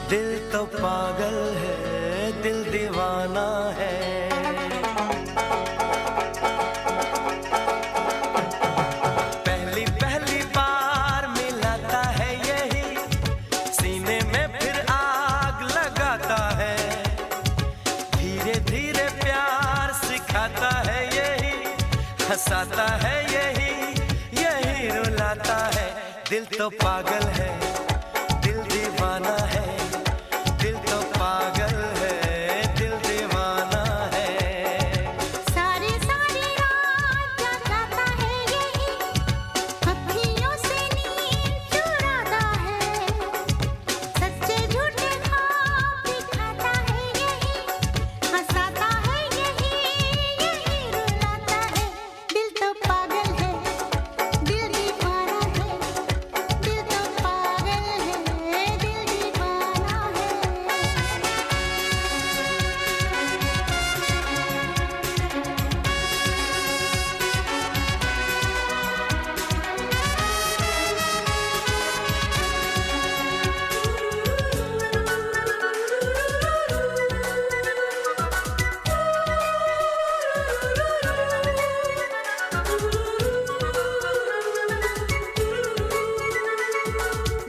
दिल तो पागल है, दिल दीवाना है। पहली पहली बार मिलाता है यही, सीने में फिर आग लगाता है। धीरे धीरे प्यार सिखाता है यही, हंसाता है यही, यही रुलाता है। दिल तो पागल है, दिल दीवाना है, दिल तो पागल है, दिल दीवाना है। सारी सारी रात जगाता है यही, अखियों से नींद चुराता है। सच्चे झूठे ख्वाब दिखाता है यही, हंसाता है यही, यही रुलाता है। दिल तो पागल है, दिल दीवाना है, दिल तो पागल है, दिल दीवाना है।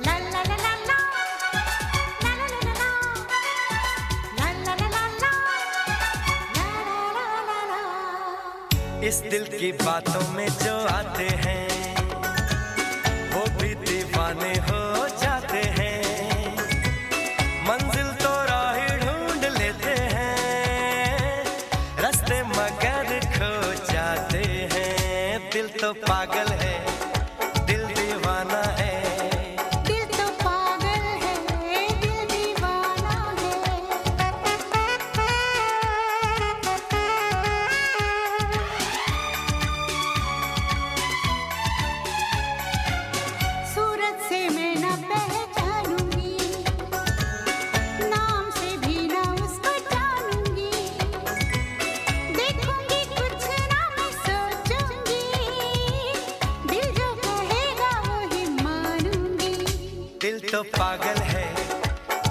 La la la la la, la la la la la, la la la la la, la la la la। इस दिल की बातों में जो आते हैं, वो भी दीवाने हो जाते हैं। मंजिल तो राह ढूंढ लेते हैं, रास्ते मगर खो जाते हैं। दिल तो पागल है, दिल दीवाना है। दिल तो पागल है, दिल दीवाना है। सूरत से मैं न पहचानूंगी, नाम से भी न उसको जानूंगी। देखूंगी कुछ ना मैं सोचूंगी, दिल जो कहेगा वही मानूंगी। दिल तो पागल है,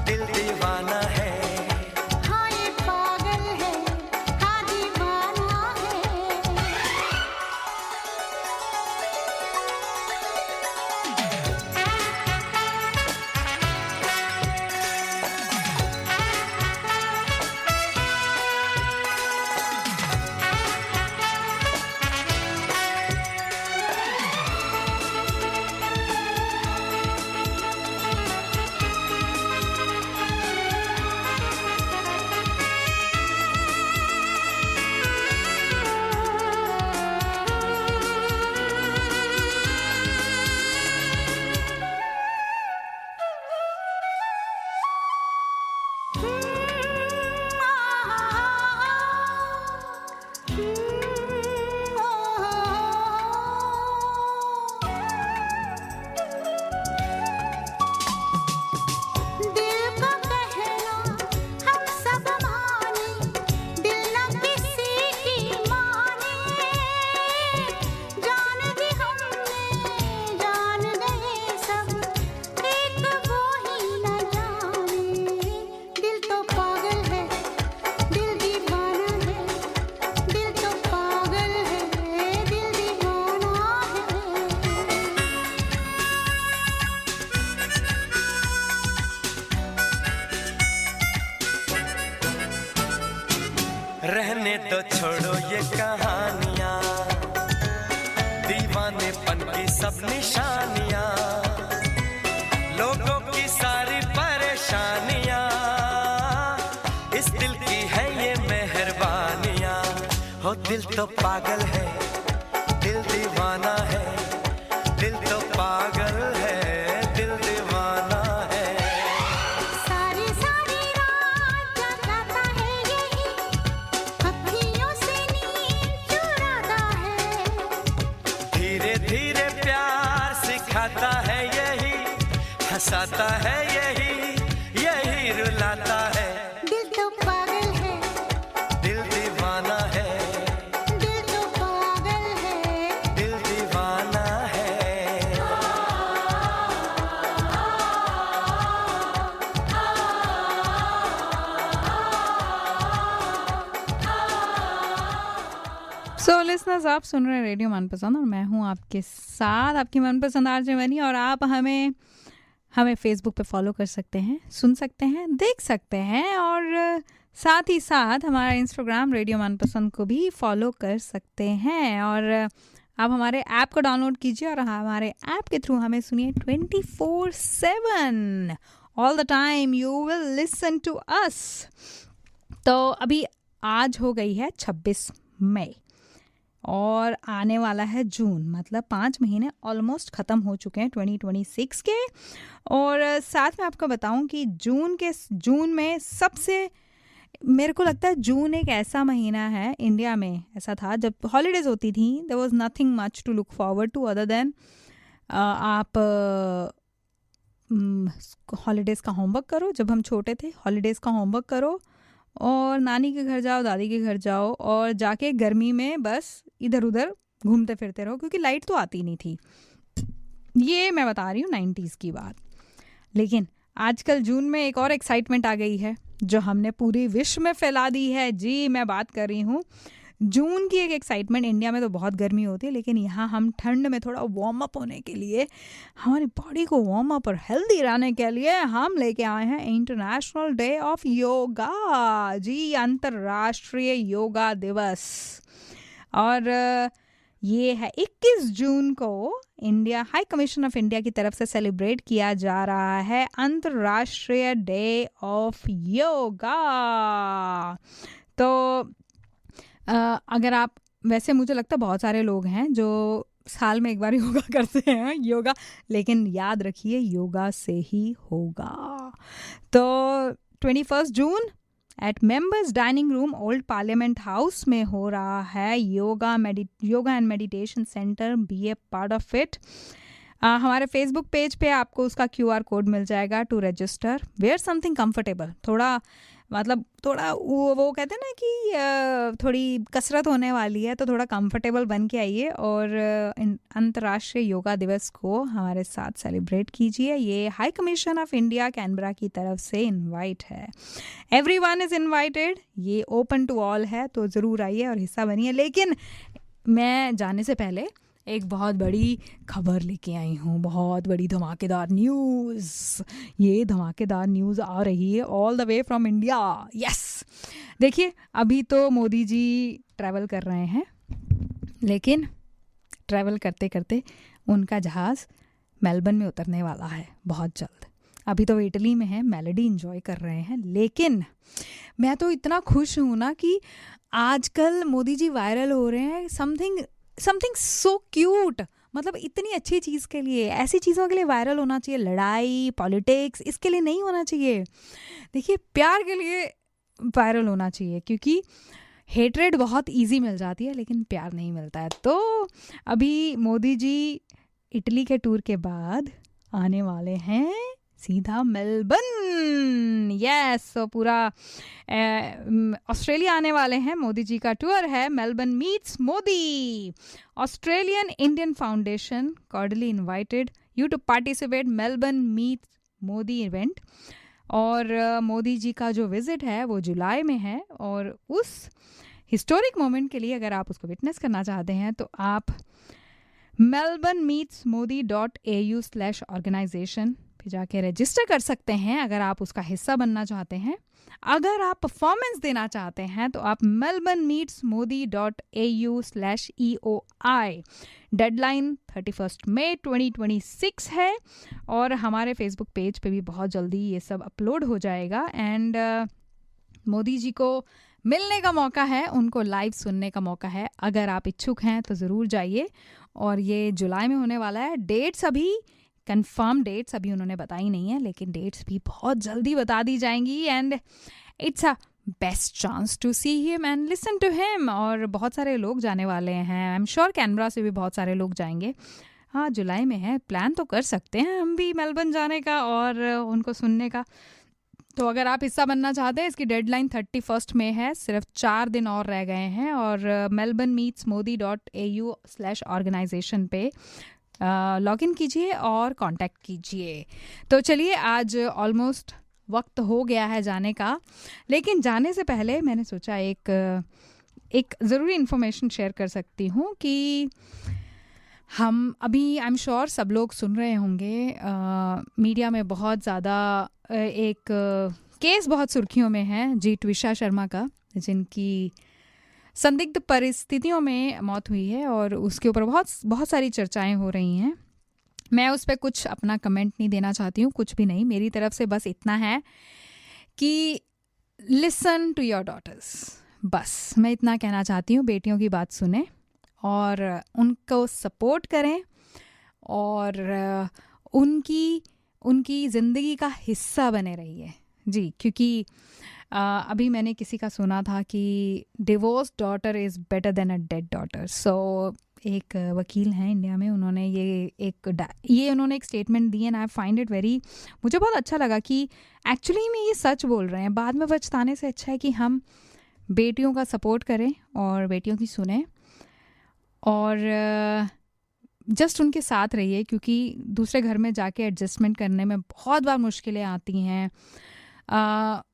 दिल दीवाना है। हाँ ये पागल है, हाँ दीवाना है। दिल का कहना हम सब माने, दिल न किसी की माने। जान दी हमने, जान गए सब, एक वो ही न जाने। दिल तो पागल है, दिल दीवाना है, दिल तो पागल है, दिल दीवाना है। रहने तो छोड़ो ये कहानियां, दीवानेपन की सब निशानियां, लोगों की सारी परेशानियां, इस दिल की है ये मेहरबानियां। हो दिल तो पागल है, दिल दीवाना है, दिल तो पागल है, दिल दीवाना है। सारी सारी रात जगाता है यही, अखियों से नींद चुराता है। धीरे धीरे प्यार सिखाता है यही, हंसाता है यही, गाता है, दिल तो पागल है, दिल दीवाना है, दिल तो पागल है। दिल दीवाना है। सो लिसनर्स, आप सुन रहे हैं रेडियो मनपसंद और मैं हूं आपके साथ आपकी मनपसंद आरजे मनी। और आप हमें फेसबुक पे फॉलो कर सकते हैं, सुन सकते हैं, देख सकते हैं, और साथ ही साथ हमारा इंस्टाग्राम रेडियो मनपसंद को भी फॉलो कर सकते हैं। और आप हमारे ऐप को डाउनलोड कीजिए और हमारे ऐप के थ्रू हमें सुनिए 24/7 all the time. You will listen to us. तो अभी आज हो गई है 26 मई और आने वाला है जून, मतलब 5 महीने ऑलमोस्ट ख़त्म हो चुके हैं 2026 के। और साथ में आपको बताऊं कि जून में सबसे, मेरे को लगता है जून एक ऐसा महीना है, इंडिया में ऐसा था जब हॉलीडेज़ होती थी, there was nothing much to look forward to other than आप हॉलीडेज़ का होमवर्क करो। जब हम छोटे थे, हॉलीडेज़ का होमवर्क करो और नानी के घर जाओ, दादी के घर जाओ, और जाके गर्मी में बस इधर उधर घूमते फिरते रहो, क्योंकि लाइट तो आती नहीं थी। ये मैं बता रही हूँ 90s की बात। लेकिन आजकल जून में एक और एक्साइटमेंट आ गई है जो हमने पूरी विश्व में फैला दी है। जी, मैं बात कर रही हूँ जून की एक एक्साइटमेंट। इंडिया में तो बहुत गर्मी होती है, लेकिन यहाँ हम ठंड में थोड़ा वार्म अप होने के लिए, हमारी बॉडी को वार्म अप और हेल्दी रहने के लिए हम लेके आए हैं इंटरनेशनल डे ऑफ योगा। जी, अंतर्राष्ट्रीय योगा दिवस। और ये है 21 जून को India high commission of India की तरफ से सेलिब्रेट किया जा रहा है अंतर्राष्ट्रीय डे ऑफ योगा। तो अगर आप, वैसे मुझे लगता है बहुत सारे लोग हैं जो साल में एक बार योगा करते हैं योगा, लेकिन याद रखिए योगा से ही होगा। तो 21 June at members dining room old parliament house में हो रहा है yoga and meditation centre. Be a part of it. हमारे फेसबुक पेज पे आपको उसका QR कोड मिल जाएगा to register. Wear something comfortable, थोड़ा वो कहते हैं ना कि थोड़ी कसरत होने वाली है, तो थोड़ा कंफर्टेबल बन के आइए और अंतर्राष्ट्रीय योगा दिवस को हमारे साथ सेलिब्रेट कीजिए। ये high commission of India Canberra की तरफ से इनवाइट है। Everyone is invited. ये ओपन टू ऑल है, तो ज़रूर आइए और हिस्सा बनिए। लेकिन मैं जाने से पहले एक बहुत बड़ी खबर लेके आई हूँ, बहुत बड़ी धमाकेदार न्यूज़। ये धमाकेदार न्यूज़ आ रही है all the way from India. Yes, देखिए, अभी तो मोदी जी ट्रैवल कर रहे हैं, लेकिन ट्रैवल करते करते उनका जहाज़ मेलबर्न में उतरने वाला है बहुत जल्द। अभी तो इटली में है, मेलोडी इंजॉय कर रहे हैं। लेकिन मैं तो इतना खुश हूँ ना कि आजकल मोदी जी वायरल हो रहे हैं समथिंग सो क्यूट। मतलब इतनी अच्छी चीज़ के लिए, ऐसी चीज़ों के लिए वायरल होना चाहिए। लड़ाई, पॉलिटिक्स, इसके लिए नहीं होना चाहिए। देखिए, प्यार के लिए वायरल होना चाहिए, क्योंकि हेट्रेड बहुत इजी मिल जाती है, लेकिन प्यार नहीं मिलता है। तो अभी मोदी जी इटली के टूर के बाद आने वाले हैं सीधा मेलबर्न। यस, तो पूरा ऑस्ट्रेलिया आने वाले हैं। मोदी जी का टूर है Melbourne meets Modi. Australian Indian foundation cordially invited you to participate Melbourne meets Modi event. और मोदी जी का जो विजिट है वो जुलाई में है, और उस हिस्टोरिक मोमेंट के लिए अगर आप उसको विटनेस करना चाहते हैं तो आप melbournemeetsmodi.au/organization पे जाके रजिस्टर कर सकते हैं अगर आप उसका हिस्सा बनना चाहते हैं। अगर आप परफॉर्मेंस देना चाहते हैं तो आप melbournemeetsmodi.au/EOI। डेडलाइन 31 मई 2026 है, और हमारे फेसबुक पेज पे भी बहुत जल्दी ये सब अपलोड हो जाएगा। एंड मोदी जी को मिलने का मौका है, उनको लाइव सुनने का मौका है। अगर आप इच्छुक हैं तो ज़रूर जाइए। और ये जुलाई में होने वाला है। डेट्स अभी कंफर्म डेट्स अभी उन्होंने बताई नहीं है, लेकिन डेट्स भी बहुत जल्दी बता दी जाएंगी। And it's a best chance to see him and listen to him. और बहुत सारे लोग जाने वाले हैं। आई एम श्योर कैनबरा से भी बहुत सारे लोग जाएंगे। हाँ, जुलाई में है, प्लान तो कर सकते हैं हम भी मेलबर्न जाने का और उनको सुनने का। तो अगर आप हिस्सा बनना चाहते हैं, इसकी डेडलाइन 31 में है, सिर्फ 4 दिन और रह गए हैं। और melbournemmeetsmodi.au/organization पे लॉगिन कीजिए और कांटेक्ट कीजिए। तो चलिए, आज ऑलमोस्ट वक्त हो गया है जाने का, लेकिन जाने से पहले मैंने सोचा एक ज़रूरी इन्फॉर्मेशन शेयर कर सकती हूँ कि हम अभी आई एम श्योर सब लोग सुन रहे होंगे, मीडिया में बहुत ज़्यादा एक केस बहुत सुर्खियों में है जी ट्विशा शर्मा का, जिनकी संदिग्ध परिस्थितियों में मौत हुई है और उसके ऊपर बहुत सारी चर्चाएं हो रही हैं। मैं उस पर कुछ अपना कमेंट नहीं देना चाहती हूँ, कुछ भी नहीं। मेरी तरफ से बस इतना है कि लिसन टू योर डॉटर्स, बस मैं इतना कहना चाहती हूँ। बेटियों की बात सुने और उनको सपोर्ट करें और उनकी ज़िंदगी का हिस्सा बने रहिए जी। क्योंकि अभी मैंने किसी का सुना था कि divorce daughter is better than a dead daughter. So एक वकील हैं इंडिया में, उन्होंने उन्होंने एक स्टेटमेंट दी and I find it very, मुझे बहुत अच्छा लगा कि एक्चुअली में ये सच बोल रहे हैं। बाद में पछताने से अच्छा है कि हम बेटियों का सपोर्ट करें और बेटियों की सुने और जस्ट उनके साथ रहिए, क्योंकि दूसरे घर में जाके एडजस्टमेंट करने में बहुत बार मुश्किलें आती हैं।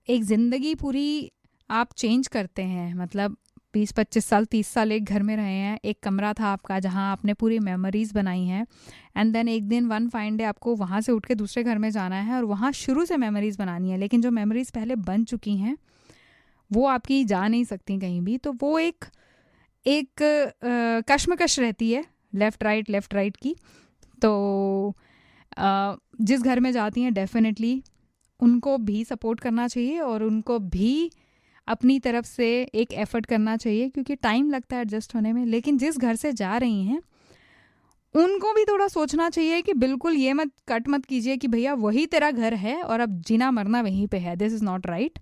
एक ज़िंदगी पूरी आप चेंज करते हैं, मतलब 20-25 साल 30 साल एक घर में रहे हैं, एक कमरा था आपका जहां आपने पूरी मेमोरीज़ बनाई हैं, एंड देन एक दिन वन फाइन डे आपको वहां से उठ के दूसरे घर में जाना है और वहां शुरू से मेमोरीज़ बनानी है। लेकिन जो मेमोरीज़ पहले बन चुकी हैं वो आपकी जा नहीं सकती कहीं भी, तो वो एक कश्मकश रहती है लेफ़्ट राइट की। तो जिस घर में जाती हैं डेफिनेटली उनको भी सपोर्ट करना चाहिए और उनको भी अपनी तरफ से एक एफ़र्ट करना चाहिए, क्योंकि टाइम लगता है एडजस्ट होने में। लेकिन जिस घर से जा रही हैं उनको भी थोड़ा सोचना चाहिए कि बिल्कुल ये मत कीजिए कि भैया वही तेरा घर है और अब जीना मरना वहीं पे है, दिस इज़ नॉट राइट।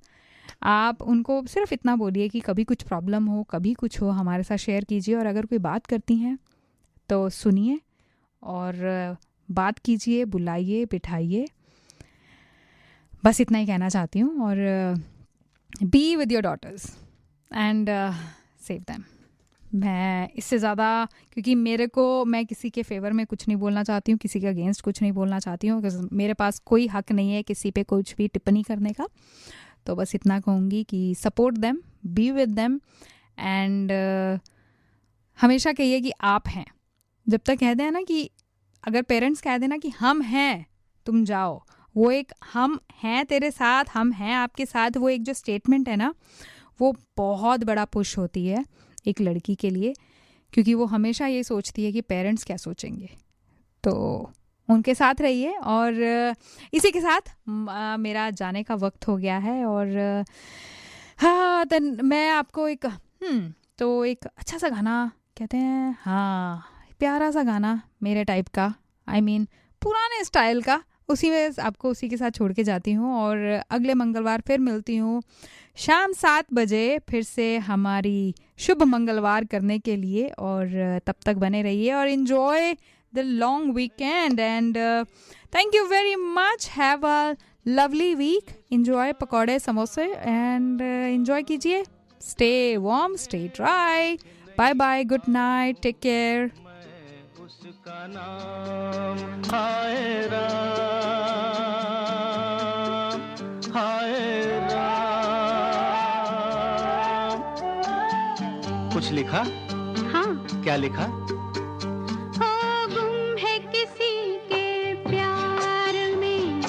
आप उनको सिर्फ इतना बोलिए कि कभी कुछ प्रॉब्लम हो, कभी कुछ हो, हमारे साथ शेयर कीजिए, और अगर कोई बात करती हैं तो सुनिए और बात कीजिए, बुलाइए, बिठाइए। बस इतना ही कहना चाहती हूँ। और be with your daughters and save them. मैं इससे ज़्यादा, क्योंकि मैं किसी के फेवर में कुछ नहीं बोलना चाहती हूँ, किसी के अगेंस्ट कुछ नहीं बोलना चाहती हूँ, बिकॉज मेरे पास कोई हक नहीं है किसी पे कुछ भी टिप्पणी करने का। तो बस इतना कहूँगी कि support them, be with them and हमेशा कहिए कि आप हैं। जब तक कहते हैं ना कि अगर पेरेंट्स कह देना कि हम हैं तुम जाओ, वो एक हम हैं तेरे साथ, हम हैं आपके साथ, वो एक जो स्टेटमेंट है ना, वो बहुत बड़ा पुश होती है एक लड़की के लिए, क्योंकि वो हमेशा ये सोचती है कि पेरेंट्स क्या सोचेंगे। तो उनके साथ रहिए। और इसी के साथ मेरा जाने का वक्त हो गया है। और हाँ, तो मैं आपको एक अच्छा सा गाना कहते हैं, हाँ, प्यारा सा गाना मेरे टाइप का, I mean पुराने स्टाइल का, उसी में आपको उसी के साथ छोड़ के जाती हूँ। और अगले मंगलवार फिर मिलती हूँ शाम 7 बजे, फिर से हमारी शुभ मंगलवार करने के लिए। और तब तक बने रहिए और enjoy the long weekend and thank you very much. Have a lovely week, enjoy पकौड़े समोसे एंड इन्जॉय कीजिए। Stay warm, stay dry, bye bye, good night, take care. उसका नाम हाय राम, हाय राम। कुछ लिखा? हाँ, क्या लिखा? हो गुम है किसी के प्यार में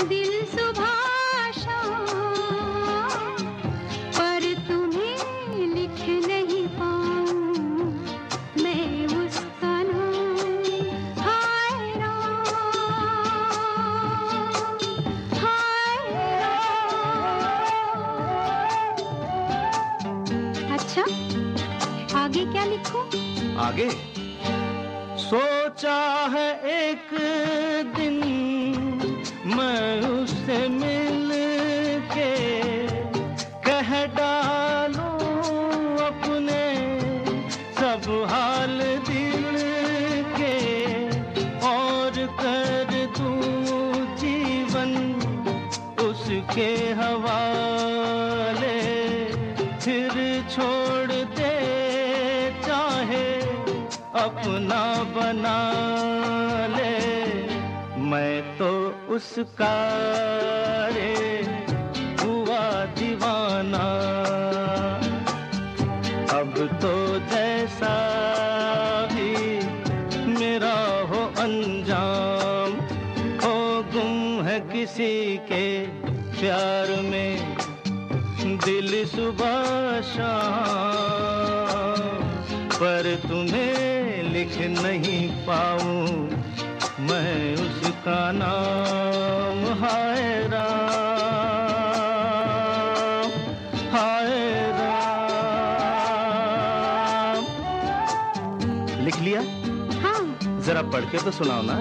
दिल सुबह शाम, पर तुम्हें लिख नहीं पाऊं मैं उसका नाम। हाय राम, हाय राम। अच्छा, आगे क्या लिखूं? आगे सोचा है एक दिन मैं उससे मिल के कह डालूं अपने सब हाल दिल के, और कर दूं जीवन के हवाले फिर छोड़ दे, चाहे अपना बना ले, मैं तो उसका रे हुआ दीवाना। अब तो जैसा भी मेरा हो अंजाम, हो गुम है किसी के प्यार में दिल सुबह शाम, पर तुम्हें लिख नहीं पाऊं मैं उसका नाम। हाय राम, हाय राम। लिख लिया? हाँ, जरा पढ़ के तो सुनाओ ना।